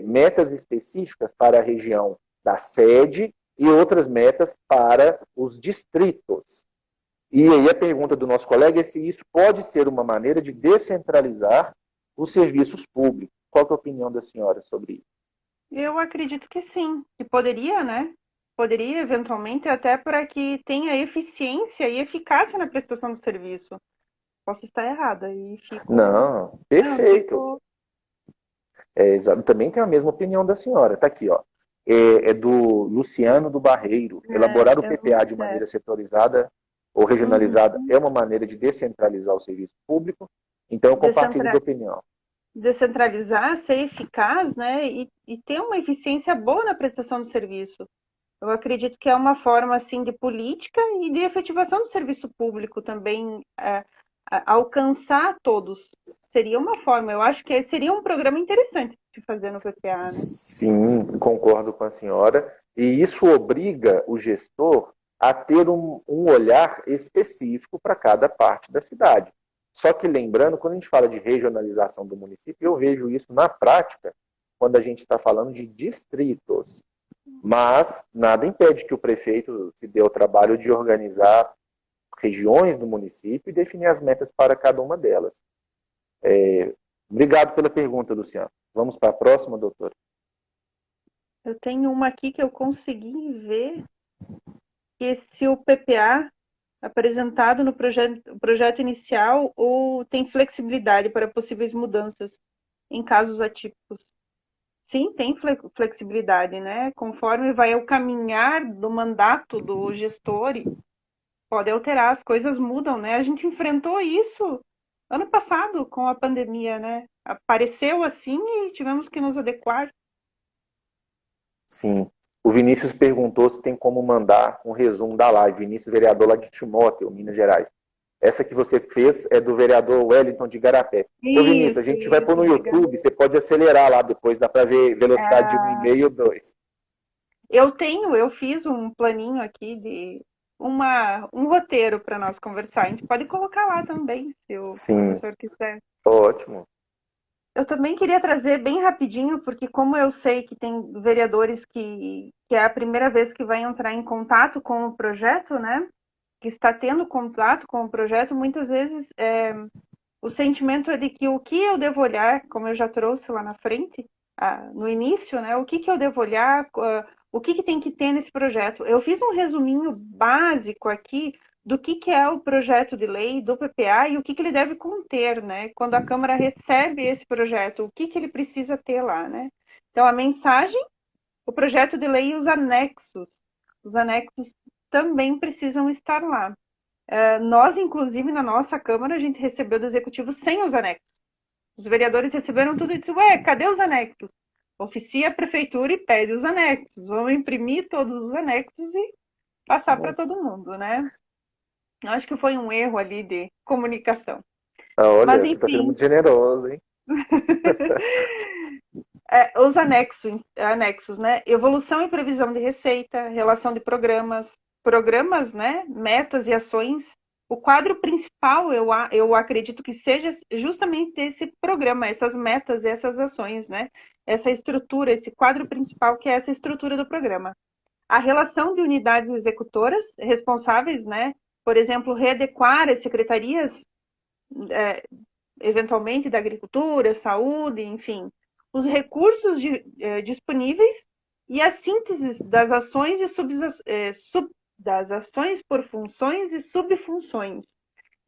metas específicas para a região da sede e outras metas para os distritos. E aí a pergunta do nosso colega é se isso pode ser uma maneira de descentralizar os serviços públicos. Qual é a opinião da senhora sobre isso? Eu acredito que sim, que poderia, né? Poderia, eventualmente, até para que tenha eficiência e eficácia na prestação do serviço. Posso estar errada e fico. Não, Não, perfeito. fico. Também tenho a mesma opinião da senhora. Está aqui, ó. É do Luciano do Barreiro. Elaborar o É o PPA de maneira certo. setorizada ou regionalizada Uhum. é uma maneira de descentralizar o serviço público. Então, eu compartilho da opinião. Descentralizar, ser eficaz, né? E ter uma eficiência boa na prestação do serviço. Eu acredito que é uma forma assim de política e de efetivação do serviço público também alcançar todos. Seria uma forma, eu acho que seria um programa interessante de fazer no PPA, né? Sim, concordo com a senhora. E isso obriga o gestor a ter um olhar específico para cada parte da cidade. Só que lembrando, quando a gente fala de regionalização do município, eu vejo isso na prática quando a gente está falando de distritos. Mas nada impede que o prefeito se dê o trabalho de organizar regiões do município e definir as metas para cada uma delas. Obrigado pela pergunta, Luciano. Vamos para a próxima, doutora? Eu tenho uma aqui que eu consegui ver que se o PPA apresentado no projeto inicial ou tem flexibilidade para possíveis mudanças em casos atípicos. Sim, tem flexibilidade, né? Conforme vai o caminhar do mandato do gestor, pode alterar, as coisas mudam, né? A gente enfrentou isso ano passado com a pandemia, né? Apareceu assim e tivemos que nos adequar. Sim. O Vinícius perguntou se tem como mandar um resumo da live. Vinícius, vereador lá de Timóteo, Minas Gerais. Essa que você fez é do vereador Wellington de Garapé. Ô Vinícius, a gente vai pôr no Obrigada. YouTube, você pode acelerar lá depois, dá para ver velocidade de 1,5 ou 2. Eu fiz um planinho aqui de um roteiro para nós conversar. A gente pode colocar lá também, se o Sim, professor quiser. ótimo. Eu também queria trazer bem rapidinho, porque como eu sei que tem vereadores que é a primeira vez que vai entrar em contato com o projeto, né? Que está tendo contato com o projeto, muitas vezes o sentimento é de que o que eu devo olhar, como eu já trouxe lá na frente, no início, né? O que eu devo olhar, o que tem que ter nesse projeto. Eu fiz um resuminho básico aqui do que é o projeto de lei do PPA e o que ele deve conter, né? Quando a Câmara recebe esse projeto, o que ele precisa ter lá, né? Então, a mensagem, o projeto de lei e os anexos. Os anexos também precisam estar lá. Nós, inclusive, na nossa Câmara, a gente recebeu do Executivo sem os anexos. Os vereadores receberam tudo e disseram, ué, cadê os anexos? Oficia a prefeitura e pede os anexos. Vamos imprimir todos os anexos e passar para Nossa. todo mundo, né? Eu acho que foi um erro ali de comunicação. Mas, Olha, você está sendo enfim, muito generoso, hein? os anexos, né? Evolução e previsão de receita, relação de programas, né? Metas e ações. O quadro principal, eu acredito que seja justamente esse programa, essas metas, essas ações, né? Essa estrutura, esse quadro principal, que é essa estrutura do programa. A relação de unidades executoras responsáveis, né? por exemplo, readequar as secretarias, eventualmente da agricultura, saúde, enfim, os recursos disponíveis e a síntese das ações das ações por funções e subfunções.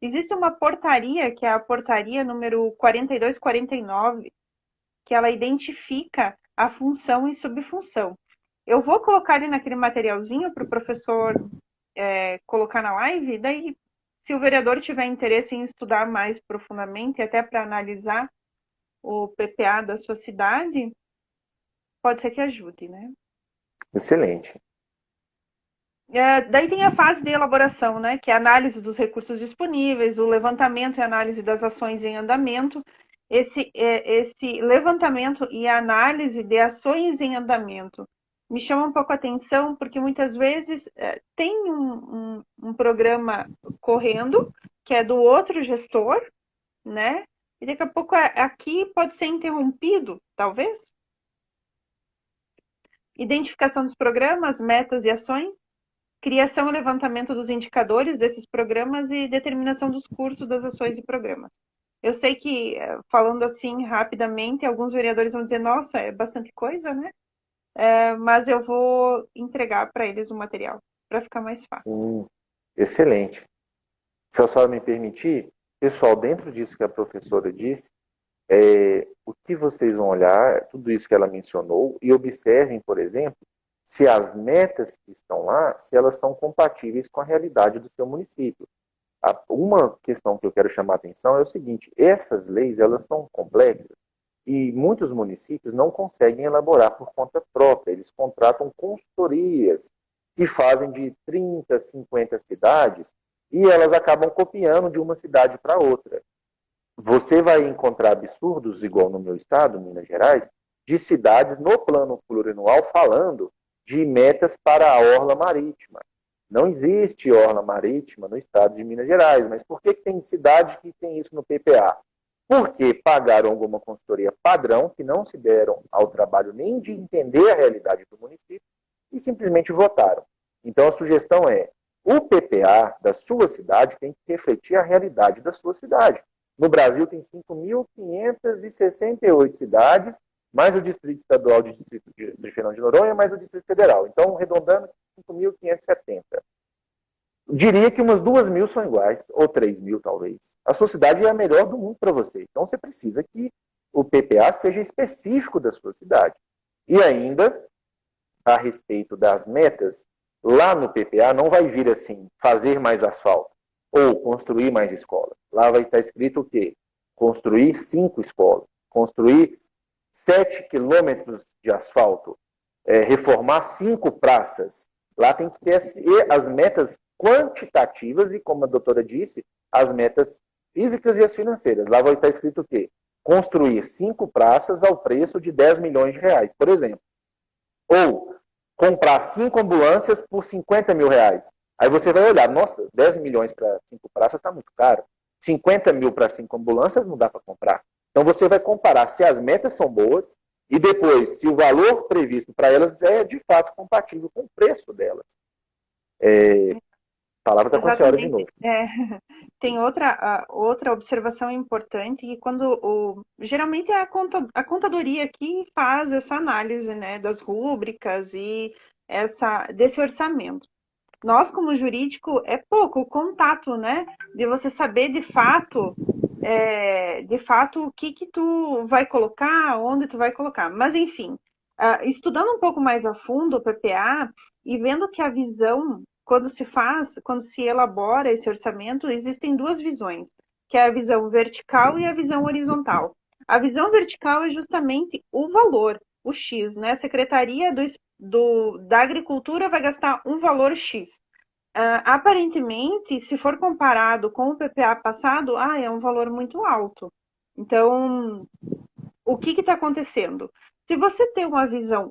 Existe uma portaria, que é a portaria número 4249, que ela identifica a função e subfunção. Eu vou colocar ali naquele materialzinho para o professor colocar na live, daí se o vereador tiver interesse em estudar mais profundamente, até para analisar o PPA da sua cidade, pode ser que ajude, né? Excelente. Daí tem a fase de elaboração, né? Que é a análise dos recursos disponíveis, o levantamento e análise das ações em andamento. Esse levantamento e análise de ações em andamento me chama um pouco a atenção, porque muitas vezes tem um programa correndo, que é do outro gestor, né? E daqui a pouco aqui pode ser interrompido, talvez. Identificação dos programas, metas e ações, criação e levantamento dos indicadores desses programas e determinação dos cursos das ações e programas. Eu sei que, falando assim rapidamente, alguns vereadores vão dizer, nossa, é bastante coisa, né? Mas eu vou entregar para eles o material, para ficar mais fácil. Sim, excelente. Se a senhora me permitir, pessoal, dentro disso que a professora disse, o que vocês vão olhar, tudo isso que ela mencionou, e observem, por exemplo, se as metas que estão lá, se elas são compatíveis com a realidade do seu município. Uma questão que eu quero chamar a atenção é o seguinte, essas leis, elas são complexas, e muitos municípios não conseguem elaborar por conta própria, eles contratam consultorias que fazem de 30, 50 cidades, e elas acabam copiando de uma cidade para outra. Você vai encontrar absurdos, igual no meu estado, Minas Gerais, de cidades no plano plurianual falando de metas para a orla marítima. Não existe orla marítima no estado de Minas Gerais, mas por que tem cidade que tem isso no PPA? Porque pagaram alguma consultoria padrão, que não se deram ao trabalho nem de entender a realidade do município, e simplesmente votaram. Então a sugestão é, o PPA da sua cidade tem que refletir a realidade da sua cidade. No Brasil tem 5.568 cidades, mais o Distrito Estadual de Fernando de Noronha, mais o Distrito Federal. Então, arredondando, 5.570. Diria que umas 2.000 são iguais, ou 3.000 talvez. A sua cidade é a melhor do mundo para você. Então, você precisa que o PPA seja específico da sua cidade. E ainda, a respeito das metas, lá no PPA não vai vir assim, fazer mais asfalto ou construir mais escolas. Lá vai estar escrito o quê? Construir 5 escolas, construir 7 quilômetros de asfalto, reformar 5 praças. Lá tem que ter as metas quantitativas e, como a doutora disse, as metas físicas e as financeiras. Lá vai estar escrito o quê? Construir 5 praças ao preço de 10 milhões de reais, por exemplo. Ou comprar 5 ambulâncias por 50 mil reais. Aí você vai olhar, nossa, 10 milhões para 5 praças está muito caro. 50 mil para 5 ambulâncias não dá para comprar. Então você vai comparar se as metas são boas e depois se o valor previsto para elas é de fato compatível com o preço delas. A palavra está com a senhora de novo. Tem outra observação importante, que geralmente é a contadoria que faz essa análise, né, das rúbricas e desse orçamento. Nós, como jurídico, é pouco o contato, né, de você saber de fato o que tu vai colocar, onde tu vai colocar. Mas, enfim, estudando um pouco mais a fundo o PPA e vendo que a visão, quando se elabora esse orçamento, existem duas visões, que é a visão vertical e a visão horizontal. A visão vertical é justamente o valor, o X, né? A Secretaria da Agricultura vai gastar um valor X. Aparentemente, se for comparado com o PPA passado, é um valor muito alto. Então, o que está acontecendo? Se você tem uma visão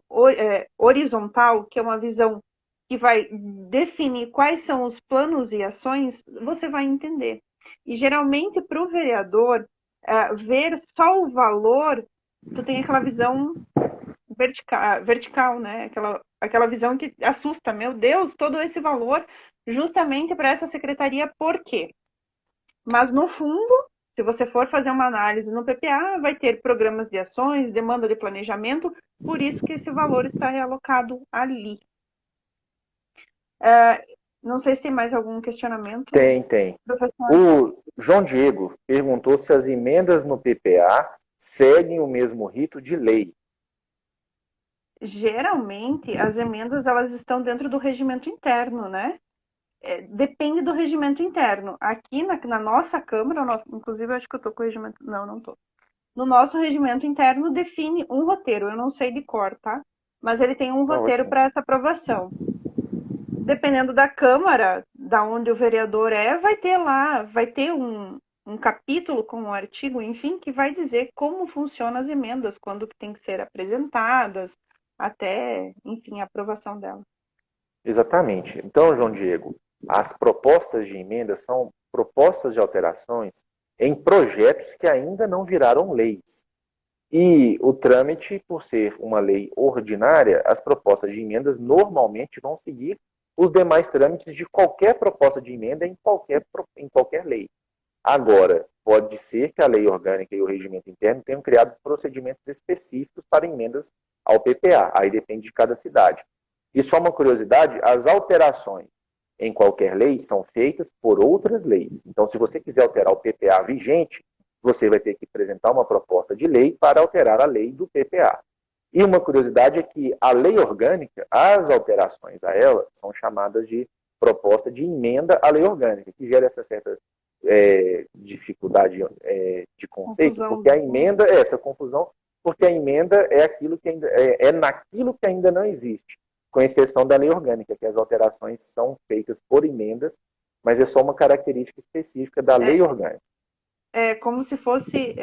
horizontal, que é uma visão que vai definir quais são os planos e ações, você vai entender. E geralmente, para o vereador, ver só o valor, tu tem aquela visão vertical, né? Aquela visão que assusta, meu Deus, todo esse valor justamente para essa secretaria. Por quê? Mas, no fundo, se você for fazer uma análise no PPA, vai ter programas de ações, demanda de planejamento, por isso que esse valor está realocado ali. Não sei se tem mais algum questionamento. Tem. Professor? O João Diego perguntou se as emendas no PPA seguem o mesmo rito de lei. Geralmente, as emendas elas estão dentro do regimento interno, né? Depende do regimento interno. Aqui na nossa Câmara, inclusive eu acho que eu estou com o regimento... Não estou. No nosso regimento interno define um roteiro, eu não sei de cor, tá? Mas ele tem um roteiro para essa aprovação. Dependendo da Câmara, da onde o vereador vai ter um capítulo com um artigo, enfim, que vai dizer como funcionam as emendas, quando que tem que ser apresentadas, até, enfim, a aprovação dela. Exatamente. Então, João Diego, as propostas de emenda são propostas de alterações em projetos que ainda não viraram leis. E o trâmite, por ser uma lei ordinária, as propostas de emendas normalmente vão seguir os demais trâmites de qualquer proposta de emenda em qualquer lei. Agora, pode ser que a lei orgânica e o regimento interno tenham criado procedimentos específicos para emendas ao PPA, aí depende de cada cidade. E só uma curiosidade, as alterações em qualquer lei são feitas por outras leis. Então, se você quiser alterar o PPA vigente, você vai ter que apresentar uma proposta de lei para alterar a lei do PPA. E uma curiosidade é que a lei orgânica, as alterações a ela, são chamadas de proposta de emenda à lei orgânica, que gera essa certa dificuldade de conceito, porque a emenda é essa confusão, porque a emenda é aquilo que ainda naquilo que ainda não existe, com exceção da lei orgânica, que as alterações são feitas por emendas, mas é só uma característica específica da lei orgânica. É como se fosse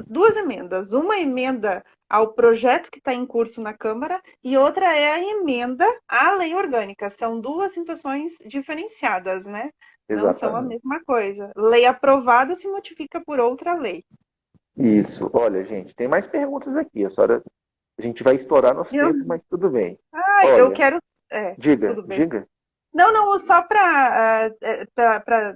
duas emendas. Uma emenda ao projeto que está em curso na Câmara e outra é a emenda à lei orgânica. São duas situações diferenciadas, né? Exatamente. Não são a mesma coisa. Lei aprovada se modifica por outra lei. Isso. Olha, gente, tem mais perguntas aqui. A gente vai estourar nosso tempo, mas tudo bem. Olha, eu quero... diga. Não, só para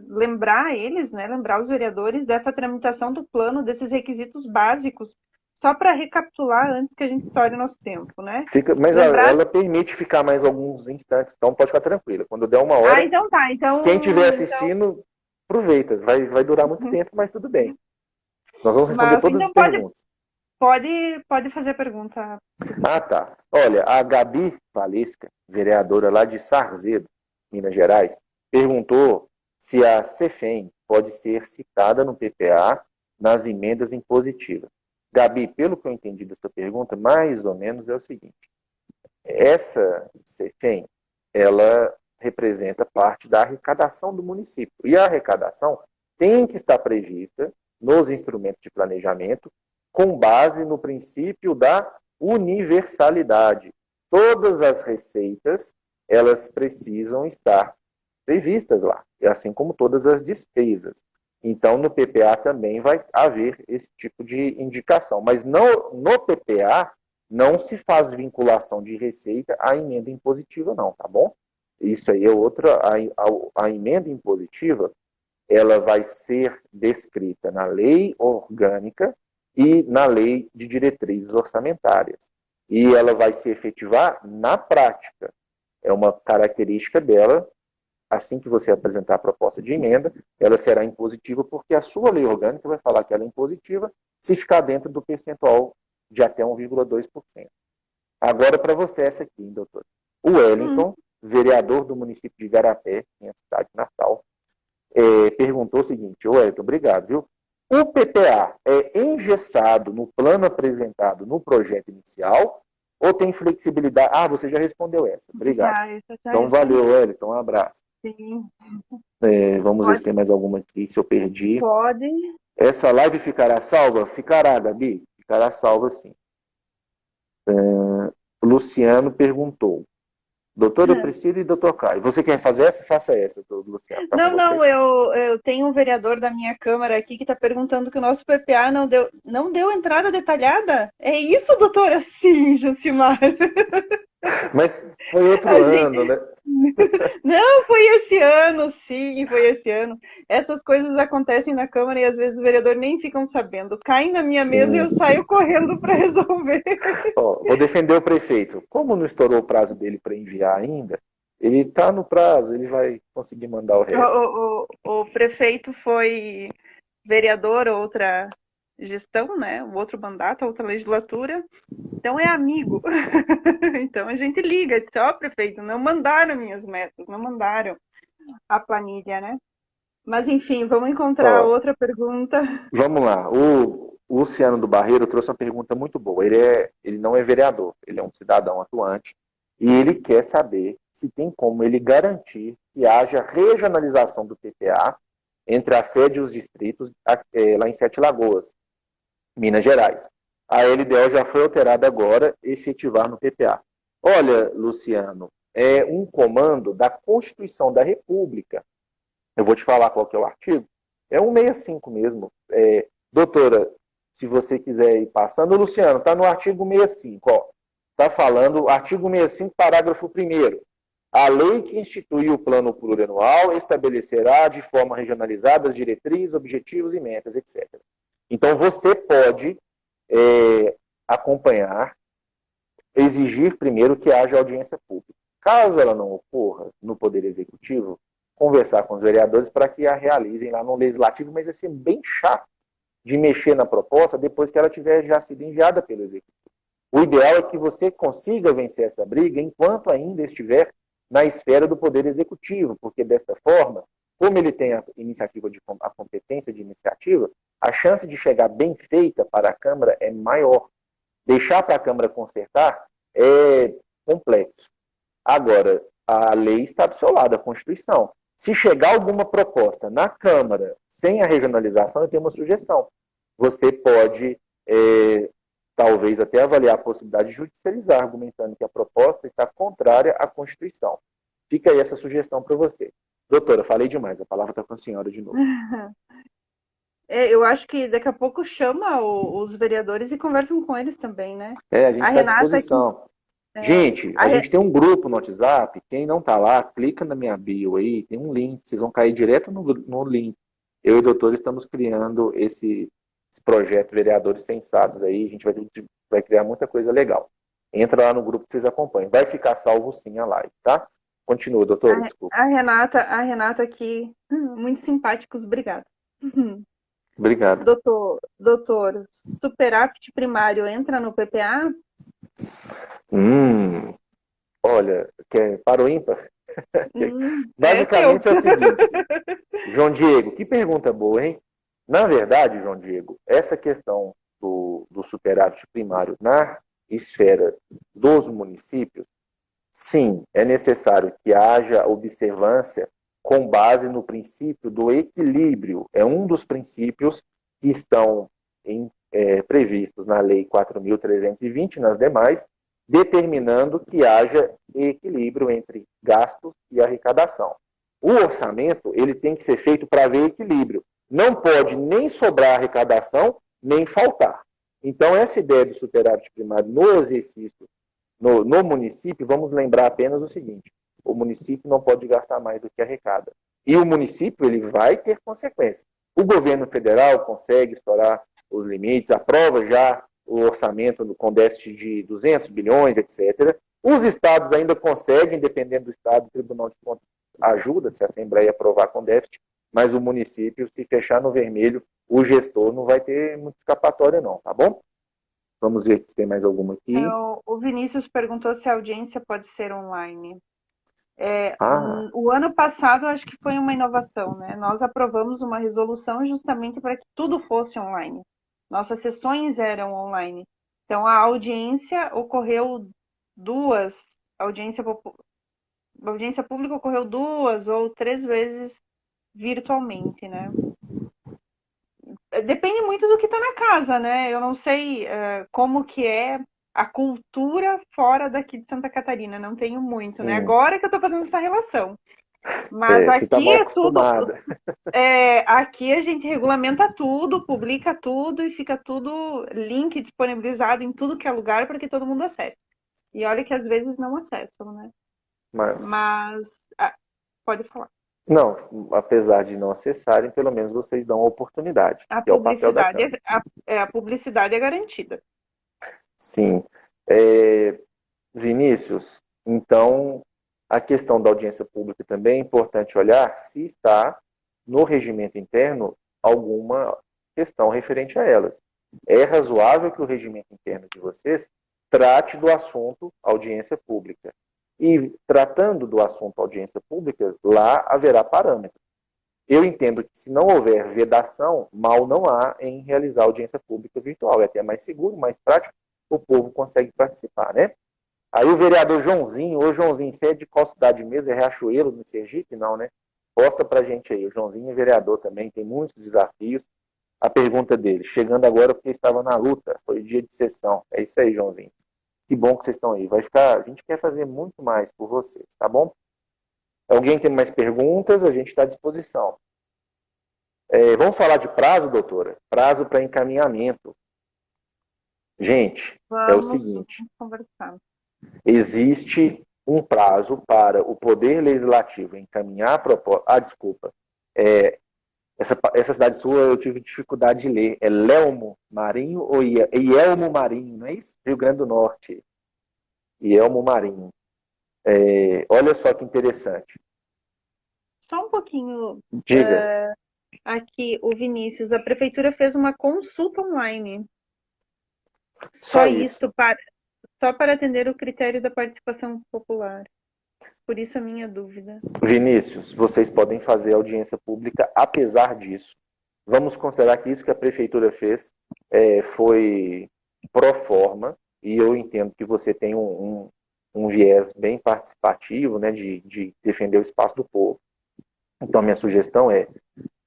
lembrar eles, né, lembrar os vereadores dessa tramitação do plano, desses requisitos básicos, só para recapitular antes que a gente estoure o nosso tempo, né? Mas ela permite ficar mais alguns instantes, então pode ficar tranquila. Quando der uma hora, então tá. Então, quem estiver assistindo, aproveita. Vai durar muito tempo, mas tudo bem. Nós vamos responder todas as perguntas. Pode fazer a pergunta. Ah, tá. Olha, a Gabi Valesca, vereadora lá de Sarzedo, Minas Gerais, perguntou se a CEFEM pode ser citada no PPA nas emendas impositivas. Gabi, pelo que eu entendi da sua pergunta, mais ou menos é o seguinte. Essa CEFEM, ela representa parte da arrecadação do município. E a arrecadação tem que estar prevista nos instrumentos de planejamento com base no princípio da universalidade. Todas as receitas, elas precisam estar previstas lá, assim como todas as despesas. Então, no PPA também vai haver esse tipo de indicação. Mas no PPA, não se faz vinculação de receita à emenda impositiva, não, tá bom? Isso aí é outra. A emenda impositiva, ela vai ser descrita na lei orgânica e na lei de diretrizes orçamentárias. E ela vai se efetivar na prática. É uma característica dela. Assim que você apresentar a proposta de emenda, ela será impositiva, porque a sua lei orgânica vai falar que ela é impositiva se ficar dentro do percentual de até 1,2%. Agora, para você, essa aqui, hein, doutor. O Wellington, vereador do município de Igarapé, minha cidade natal, perguntou o seguinte: Wellington, obrigado, viu? O PPA é engessado no plano apresentado no projeto inicial ou tem flexibilidade? Ah, você já respondeu essa. Obrigado. Então, valeu, Wellington. Um abraço. Sim. Vamos ver se tem mais alguma aqui, se eu perdi. Pode. Essa live ficará salva? Ficará, Gabi. Ficará salva, sim. Luciano perguntou. Doutora Priscila e doutor Caio. Você quer fazer essa? Faça essa, Luciano. Não, eu tenho um vereador da minha Câmara aqui que está perguntando que o nosso PPA não deu entrada detalhada? É isso, doutora? Sim, Jucimar. Mas foi outro A ano, gente... né? Não, foi esse ano, sim, foi esse ano. Essas coisas acontecem na Câmara e às vezes os vereadores nem ficam sabendo. Caem na minha mesa e Sim. eu saio correndo para resolver. Ó, vou defender o prefeito. Como não estourou o prazo dele para enviar ainda, ele está no prazo, ele vai conseguir mandar o resto. O prefeito foi vereador, outra gestão, né? Outro mandato, outra legislatura. Então é amigo. Então a gente liga, diz, ó, prefeito, não mandaram minhas metas, não mandaram a planilha, né? Mas enfim, vamos encontrar Ó, outra pergunta. vamos lá. O Luciano do Barreiro trouxe uma pergunta muito boa. Ele não é vereador, ele é um cidadão atuante e ele quer saber se tem como ele garantir que haja regionalização do PPA entre a sede e os distritos lá em Sete Lagoas, Minas Gerais. A LDO já foi alterada agora, efetivar no PPA. Olha, Luciano, é um comando da Constituição da República. Eu vou te falar qual que é o artigo. É 165 mesmo. Doutora, se você quiser ir passando, Luciano, está no artigo 65, ó. Está falando, artigo 65, parágrafo 1º. A lei que institui o plano plurianual estabelecerá de forma regionalizada as diretrizes, objetivos e metas, etc. Então, você pode acompanhar, exigir primeiro que haja audiência pública. Caso ela não ocorra no Poder Executivo, conversar com os vereadores para que a realizem lá no Legislativo, mas vai ser bem chato de mexer na proposta depois que ela tiver já sido enviada pelo Executivo. O ideal é que você consiga vencer essa briga enquanto ainda estiver na esfera do Poder Executivo, porque desta forma, como ele tem a competência de iniciativa, a chance de chegar bem feita para a Câmara é maior. Deixar para a Câmara consertar é complexo. Agora, a lei está do seu lado, a Constituição. Se chegar alguma proposta na Câmara sem a regionalização, eu tenho uma sugestão. Você pode, talvez, até avaliar a possibilidade de judicializar, argumentando que a proposta está contrária à Constituição. Fica aí essa sugestão para você. Doutora, falei demais, a palavra está com a senhora de novo. Eu acho que daqui a pouco chama os vereadores e conversam com eles também, né? A gente A está à Renata aqui. disposição. Gente, a gente tem um grupo no WhatsApp. Quem não está lá, clica na minha bio aí, tem um link. Vocês vão cair direto no link. Eu e o doutor estamos criando esse projeto Vereadores Sensatos aí. A gente vai criar muita coisa legal. Entra lá no grupo que vocês acompanham. Vai ficar salvo sim a live, tá? Continua, doutor, desculpa. A Renata aqui, muito simpáticos, obrigada. Obrigado. Doutor, superapt primário entra no PPA? Olha, para o ímpar? Basicamente é o seguinte, João Diego, que pergunta boa, hein? Na verdade, João Diego, essa questão do superávit primário na esfera dos municípios, sim, é necessário que haja observância com base no princípio do equilíbrio. É um dos princípios que estão previstos na Lei 4.320 e nas demais, determinando que haja equilíbrio entre gastos e arrecadação. O orçamento ele tem que ser feito para haver equilíbrio. Não pode nem sobrar arrecadação, nem faltar. Então, essa ideia do superávit primário no exercício, no município, vamos lembrar apenas o seguinte: o município não pode gastar mais do que arrecada. E o município ele vai ter consequências. O governo federal consegue estourar os limites, aprova já o orçamento com déficit de 200 bilhões, etc. Os estados ainda conseguem, dependendo do estado, o Tribunal de Contas ajuda, se a Assembleia aprovar com déficit, mas o município, se fechar no vermelho, o gestor não vai ter muita escapatória não, tá bom? Vamos ver se tem mais alguma aqui. O Vinícius perguntou se a audiência pode ser online. O ano passado, acho que foi uma inovação, né? Nós aprovamos uma resolução justamente para que tudo fosse online. Nossas sessões eram online. Então, a audiência ocorreu a audiência pública ocorreu 2 ou 3 vezes virtualmente, né? Depende muito do que está na casa, né? Eu não sei como que é a cultura fora daqui de Santa Catarina, não tenho muito, Sim. né? Agora que eu estou fazendo essa relação. Mas você tá aqui mal é tudo. acostumada. Aqui a gente regulamenta tudo, publica tudo e fica tudo link disponibilizado em tudo que é lugar para que todo mundo acesse. E olha que às vezes não acessam, né? Mas, Mas, pode falar. não, apesar de não acessarem, pelo menos vocês dão a oportunidade, A que é o papel da publicidade Câmara. a publicidade é garantida. Sim. Vinícius, então, a questão da audiência pública também é importante olhar se está no regimento interno alguma questão referente a elas. É razoável que o regimento interno de vocês trate do assunto audiência pública. E tratando do assunto audiência pública, lá haverá parâmetros. Eu entendo que se não houver vedação, mal não há em realizar audiência pública virtual. É até mais seguro, mais prático, o povo consegue participar, né? Aí o vereador Joãozinho, ô Joãozinho, você é de qual cidade mesmo? É Riachuelo, no Sergipe? Não, né? Posta pra gente aí. O Joãozinho é vereador também, tem muitos desafios. A pergunta dele, chegando agora porque estava na luta, foi dia de sessão. É isso aí, Joãozinho. Que bom que vocês estão aí. Vai ficar, a gente quer fazer muito mais por vocês, tá bom? Alguém tem mais perguntas? A gente está à disposição. Vamos falar de prazo, doutora? Prazo para encaminhamento. Gente, é o Vamos seguinte: conversar. existe um prazo para o Poder Legislativo encaminhar a proposta. Ah, desculpa. Essa cidade sua eu tive dificuldade de ler. É Lelmo Marinho ou Ielmo Marinho, não é isso? Rio Grande do Norte. Ielmo Marinho. Olha só que interessante. Só um pouquinho Diga. aqui, o Vinícius. A prefeitura fez uma consulta online. Só Só isso. isso, só para atender o critério da participação popular. Por isso a minha dúvida. Vinícius, vocês podem fazer audiência pública apesar disso. Vamos considerar que isso que a prefeitura fez foi pro forma, e eu entendo que você tem um viés bem participativo, né, de defender o espaço do povo. Então, minha sugestão é: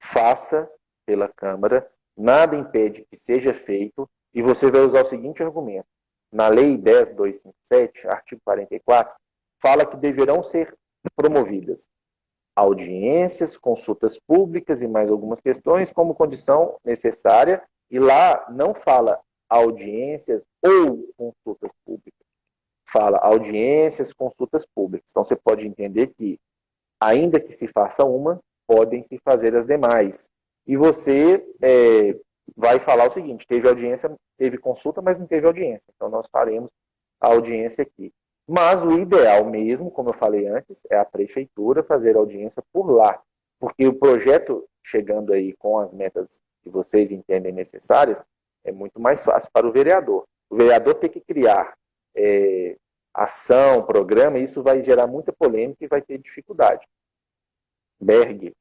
faça pela Câmara, nada impede que seja feito, e você vai usar o seguinte argumento. Na Lei 10.257, artigo 44, fala que deverão ser promovidas audiências, consultas públicas e mais algumas questões como condição necessária, e lá não fala audiências ou consultas públicas, fala audiências, consultas públicas. Então você pode entender que, ainda que se faça uma, podem se fazer as demais. E você vai falar o seguinte: teve audiência, teve consulta, mas não teve audiência. Então nós faremos a audiência aqui. Mas o ideal mesmo, como eu falei antes, é a prefeitura fazer audiência por lá. Porque o projeto, chegando aí com as metas que vocês entendem necessárias, é muito mais fácil para o vereador. O vereador tem que criar ação, programa, e isso vai gerar muita polêmica e vai ter dificuldade. Berg.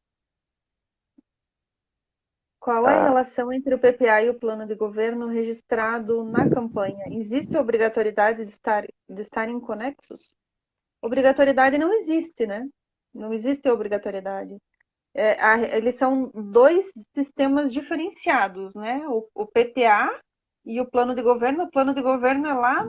Qual é a relação entre o PPA e o plano de governo registrado na campanha? Existe a obrigatoriedade de estarem conexos? Obrigatoriedade não existe, né? Não existe obrigatoriedade. Eles são dois sistemas diferenciados, né? O PPA e o plano de governo. O plano de governo é lá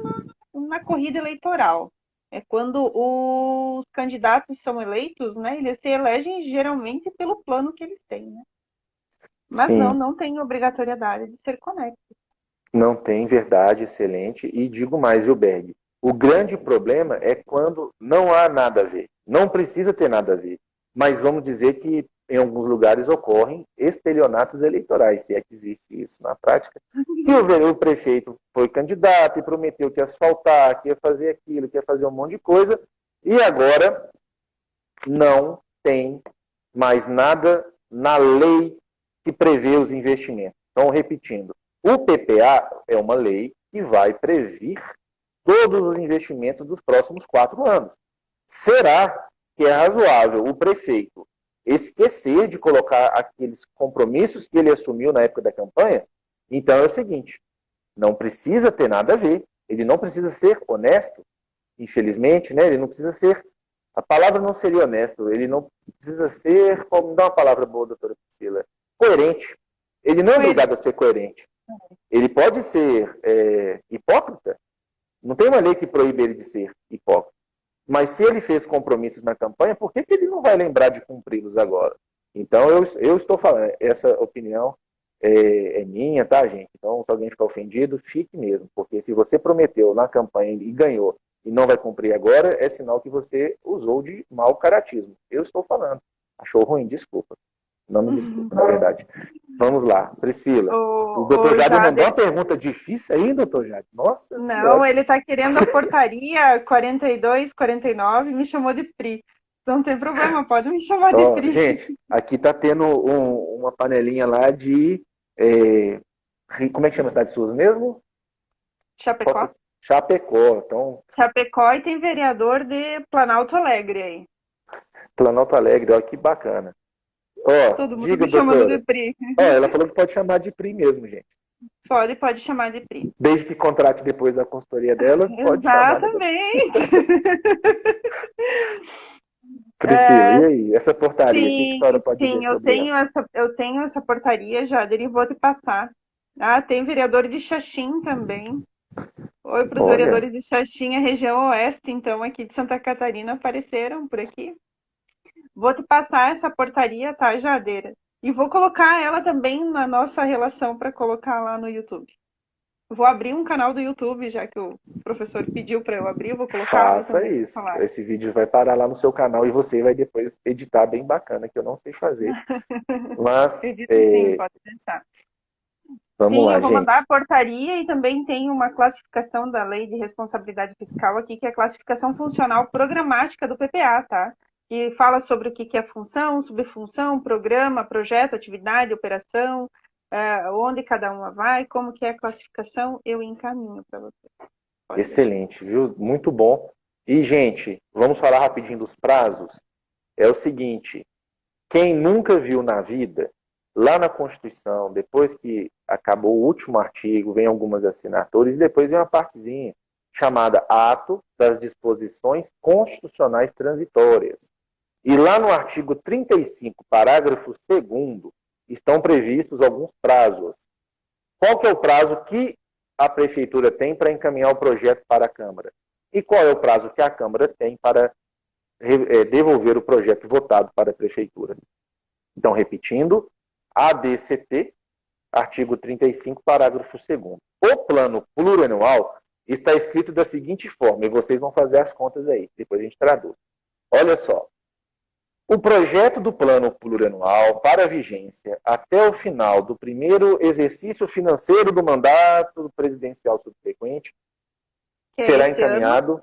na corrida eleitoral. É quando os candidatos são eleitos, né? Eles se elegem geralmente pelo plano que eles têm, né? Mas Sim, não tem obrigatoriedade de ser conecto. não tem, verdade, excelente. E digo mais, viu, Berg? O grande problema é quando não há nada a ver. Não precisa ter nada a ver. Mas vamos dizer que em alguns lugares ocorrem estelionatos eleitorais, se é que existe isso na prática. E o prefeito foi candidato e prometeu que ia asfaltar, que ia fazer aquilo, que ia fazer um monte de coisa, e agora não tem mais nada na lei que prevê os investimentos. Então, repetindo, o PPA é uma lei que vai previr todos os investimentos dos próximos 4 anos. Será que é razoável o prefeito esquecer de colocar aqueles compromissos que ele assumiu na época da campanha? Então é o seguinte: não precisa ter nada a ver, ele não precisa ser honesto, infelizmente, né? Ele não precisa ser, a palavra não seria honesto, ele não precisa ser, como dá uma palavra boa, doutora Priscila, coerente. Ele não é obrigado a ser coerente. Ele pode ser hipócrita. Não tem uma lei que proíbe ele de ser hipócrita. Mas se ele fez compromissos na campanha, por que ele não vai lembrar de cumpri-los agora? Então, eu estou falando, essa opinião é minha, tá, gente? Então, se alguém ficar ofendido, fique mesmo. Porque se você prometeu na campanha e ganhou, e não vai cumprir agora, é sinal que você usou de mau caratismo. Eu estou falando. Achou ruim? Desculpa. Não me desculpa, na verdade. Vamos lá, Priscila. O doutor Jader mandou uma pergunta difícil aí, doutor Jader? Nossa Não, senhora. ele está querendo a portaria 42, 49, me chamou de Pri. Não tem problema, pode me chamar de Pri. Gente, aqui está tendo uma panelinha lá de... como é que chama a cidade sua mesmo? Chapecó. Chapecó. Então... Chapecó, e tem vereador de Planalto Alegre aí. Planalto Alegre, ó, que bacana. Ó, todo mundo diga, me chamando doutora. de Pri. Ó, ela falou que pode chamar de Pri mesmo, gente. Pode chamar de Pri. Desde que contrate depois a consultoria dela, pode chamar. Exatamente. Priscila, e aí? Essa portaria, o que a senhora pode dizer sobre ela? Eu tenho essa portaria já, dele vou te passar. Ah, tem vereador de Xaxim também. Oi para os vereadores de Xaxim, a região oeste, então, aqui de Santa Catarina, apareceram por aqui. Vou te passar essa portaria, tá, Jadeira? E vou colocar ela também na nossa relação para colocar lá no YouTube. Vou abrir um canal do YouTube, já que o professor pediu para eu abrir, eu vou colocar. Faça isso. Esse vídeo vai parar lá no seu canal e você vai depois editar bem bacana, que eu não sei fazer. Mas, edito sim, pode deixar. Vamos lá, eu vou gente. mandar a portaria, e também tem uma classificação da Lei de Responsabilidade Fiscal aqui, que é a classificação funcional programática do PPA, tá? Que fala sobre o que é função, subfunção, programa, projeto, atividade, operação, onde cada uma vai, como que é a classificação, eu encaminho para vocês. Excelente, viu? Muito bom. E, gente, vamos falar rapidinho dos prazos. É o seguinte, quem nunca viu na vida, lá na Constituição, depois que acabou o último artigo, vem algumas assinaturas, e depois vem uma partezinha chamada Ato das Disposições Constitucionais Transitórias. E lá no artigo 35, parágrafo 2º, estão previstos alguns prazos. Qual que é o prazo que a Prefeitura tem para encaminhar o projeto para a Câmara? E qual é o prazo que a Câmara tem para devolver o projeto votado para a Prefeitura? Então, repetindo, ADCT, artigo 35, parágrafo 2º. O plano plurianual está escrito da seguinte forma, e vocês vão fazer as contas aí, depois a gente traduz. Olha só, o projeto do plano plurianual para vigência até o final do primeiro exercício financeiro do mandato presidencial subsequente será encaminhado,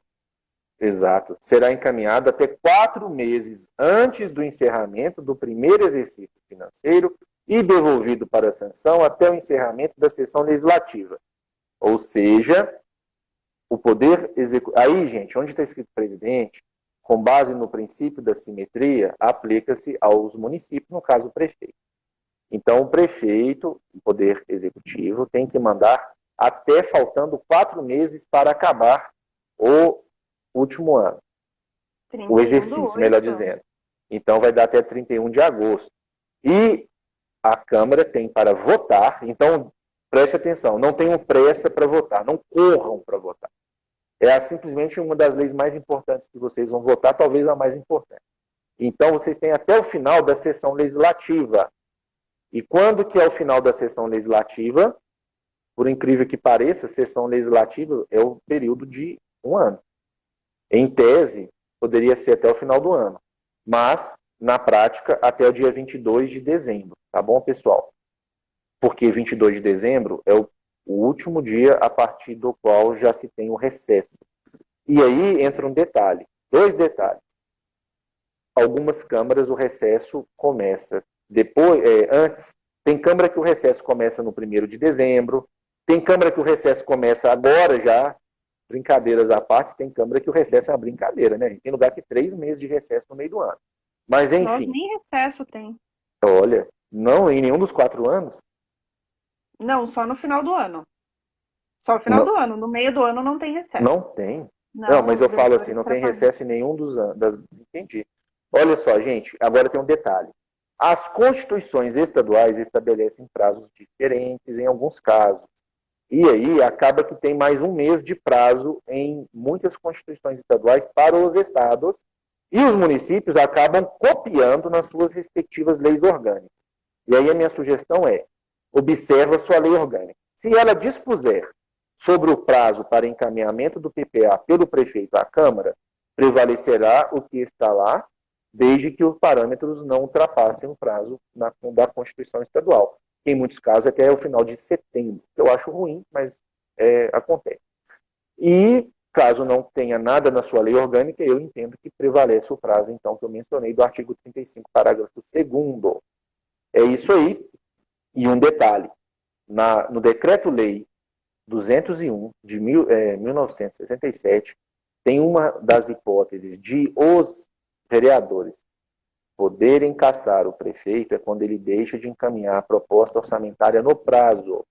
será encaminhado até 4 meses antes do encerramento do primeiro exercício financeiro e devolvido para a sanção até o encerramento da sessão legislativa. Ou seja, o poder executivo... Aí, gente, onde está escrito presidente, com base no princípio da simetria, aplica-se aos municípios, no caso o prefeito. Então, o prefeito, o poder executivo, tem que mandar até faltando 4 meses para acabar o último ano. O exercício, melhor dizendo. Então, vai dar até 31 de agosto. E a Câmara tem para votar, então, preste atenção, não tenham pressa para votar, não corram para votar. É simplesmente uma das leis mais importantes que vocês vão votar, talvez a mais importante. Então, vocês têm até o final da sessão legislativa. E quando que é o final da sessão legislativa? Por incrível que pareça, a sessão legislativa é o período de 1 ano. Em tese, poderia ser até o final do ano. Mas, na prática, até o dia 22 de dezembro. Tá bom, pessoal? Porque 22 de dezembro é o último dia a partir do qual já se tem o recesso. E aí entra um detalhe, 2 detalhes. Algumas câmaras o recesso começa depois, antes. Tem câmara que o recesso começa no 1º de dezembro, tem câmara que o recesso começa agora já, brincadeiras à parte, tem câmara que o recesso é uma brincadeira, né? Tem lugar que 3 meses de recesso no meio do ano. Mas enfim. Nós nem recesso tem. Olha, não em nenhum dos 4 anos? Não, só no final do ano. Só no final do ano. No meio do ano não tem recesso. Não tem? Não, mas eu falo assim, não tem recesso em nenhum dos anos. Entendi. Olha só, gente, agora tem um detalhe. As constituições estaduais estabelecem prazos diferentes em alguns casos. E aí acaba que tem mais 1 mês de prazo em muitas constituições estaduais para os estados, e os municípios acabam copiando nas suas respectivas leis orgânicas. E aí a minha sugestão é, observa a sua lei orgânica. Se ela dispuser Sobre o prazo para encaminhamento do PPA pelo prefeito à Câmara, prevalecerá o que está lá, desde que os parâmetros não ultrapassem o prazo da Constituição Estadual. Em muitos casos, até o final de setembro, que eu acho ruim, mas acontece. E, caso não tenha nada na sua lei orgânica, eu entendo que prevalece o prazo, então, que eu mencionei do artigo 35, parágrafo 2º. É isso aí. E um detalhe, no Decreto-Lei 201 de 1967, tem uma das hipóteses de os vereadores poderem cassar o prefeito é quando ele deixa de encaminhar a proposta orçamentária no prazo.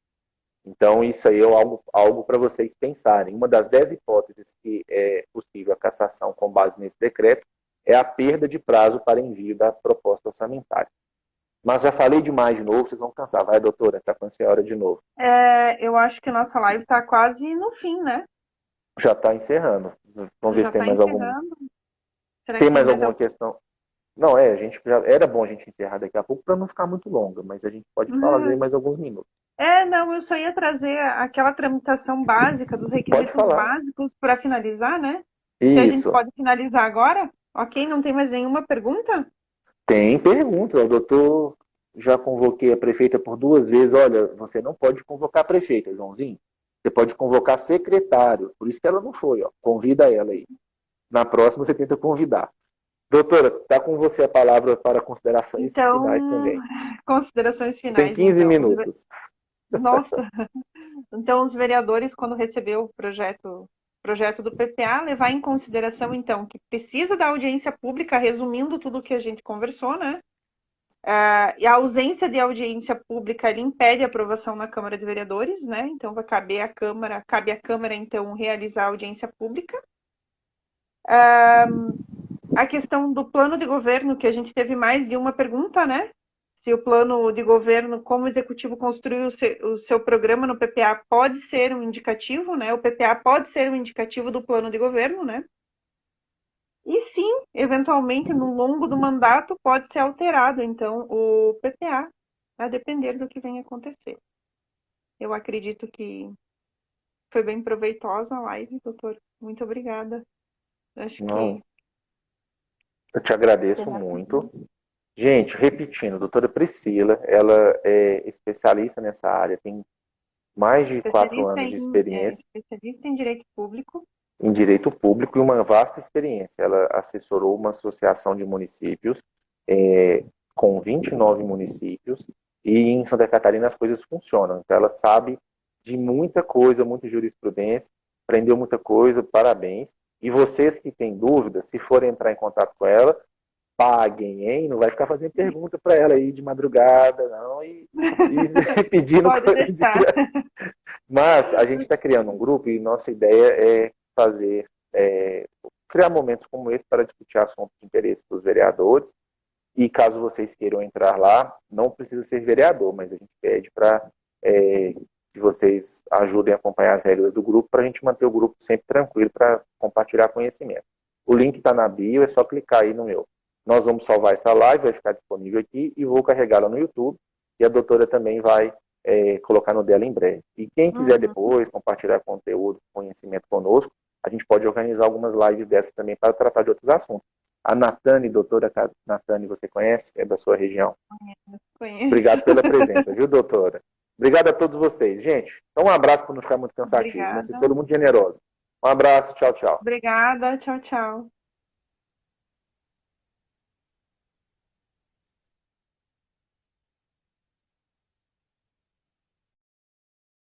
Então, isso aí é algo para vocês pensarem. Uma das 10 hipóteses que é possível a cassação com base nesse decreto é a perda de prazo para envio da proposta orçamentária. Mas já falei demais de novo, vocês vão cansar. Vai, doutora, está com a senhora de novo. Eu acho que a nossa live está quase no fim, né? Já está encerrando. Vamos ver se tem mais alguma. Tem mais alguma questão? Não, a gente era bom a gente encerrar daqui a pouco para não ficar muito longa, mas a gente pode fazer mais alguns minutos. Não, eu só ia trazer aquela tramitação básica dos requisitos básicos para finalizar, né? Isso. Se a gente pode finalizar agora? Ok, não tem mais nenhuma pergunta? Tem pergunta. O doutor já convoquei a prefeita por 2 vezes. Olha, você não pode convocar a prefeita, Joãozinho. Você pode convocar secretário. Por isso que ela não foi. Ó. Convida ela aí. Na próxima você tenta convidar. Doutora, está com você a palavra para considerações finais também. Considerações finais. Tem 15 minutos. Nossa! Então, os vereadores, quando receber o projeto do PPA, levar em consideração, então, que precisa da audiência pública, resumindo tudo o que a gente conversou, né? E a ausência de audiência pública ele impede a aprovação na Câmara de Vereadores, né? Então, cabe à Câmara, então, realizar a audiência pública. A questão do plano de governo, que a gente teve mais de uma pergunta, né? Se o plano de governo, como o executivo construiu o seu programa no PPA, pode ser um indicativo, né? O PPA pode ser um indicativo do plano de governo, né? E sim, eventualmente, no longo do mandato, pode ser alterado, então, o PPA, a depender do que venha acontecer. Eu acredito que foi bem proveitosa a live, doutor. Muito obrigada. Acho que... Eu te agradeço muito. Gente, repetindo, a doutora Priscila, ela é especialista nessa área, tem mais de 4 anos de experiência. Especialista em Direito Público. Em Direito Público e uma vasta experiência. Ela assessorou uma associação de municípios com 29 municípios e em Santa Catarina as coisas funcionam. Então ela sabe de muita coisa, muita jurisprudência, aprendeu muita coisa, parabéns. E vocês que têm dúvidas, se forem entrar em contato com ela, paguem, hein? Não vai ficar fazendo pergunta para ela aí de madrugada, não, e pedindo Pode coisa. deixar. Mas a gente está criando um grupo e nossa ideia é criar momentos como esse para discutir assuntos de interesse dos vereadores. E caso vocês queiram entrar lá, não precisa ser vereador, mas a gente pede para que vocês ajudem a acompanhar as regras do grupo para a gente manter o grupo sempre tranquilo para compartilhar conhecimento. O link está na bio, é só clicar aí no meu. Nós vamos salvar essa live, vai ficar disponível aqui e vou carregá-la no YouTube. E a doutora também vai colocar no dela em breve. E quem quiser depois compartilhar conteúdo, conhecimento conosco, a gente pode organizar algumas lives dessas também para tratar de outros assuntos. A Natane, doutora Natane, você conhece? É da sua região? Conheço. Obrigado pela presença, viu, doutora? Obrigado a todos vocês. Gente, então um abraço para não ficar muito cansativo, né? Vocês foram muito generosos. Um abraço, tchau, tchau. Obrigada, tchau, tchau.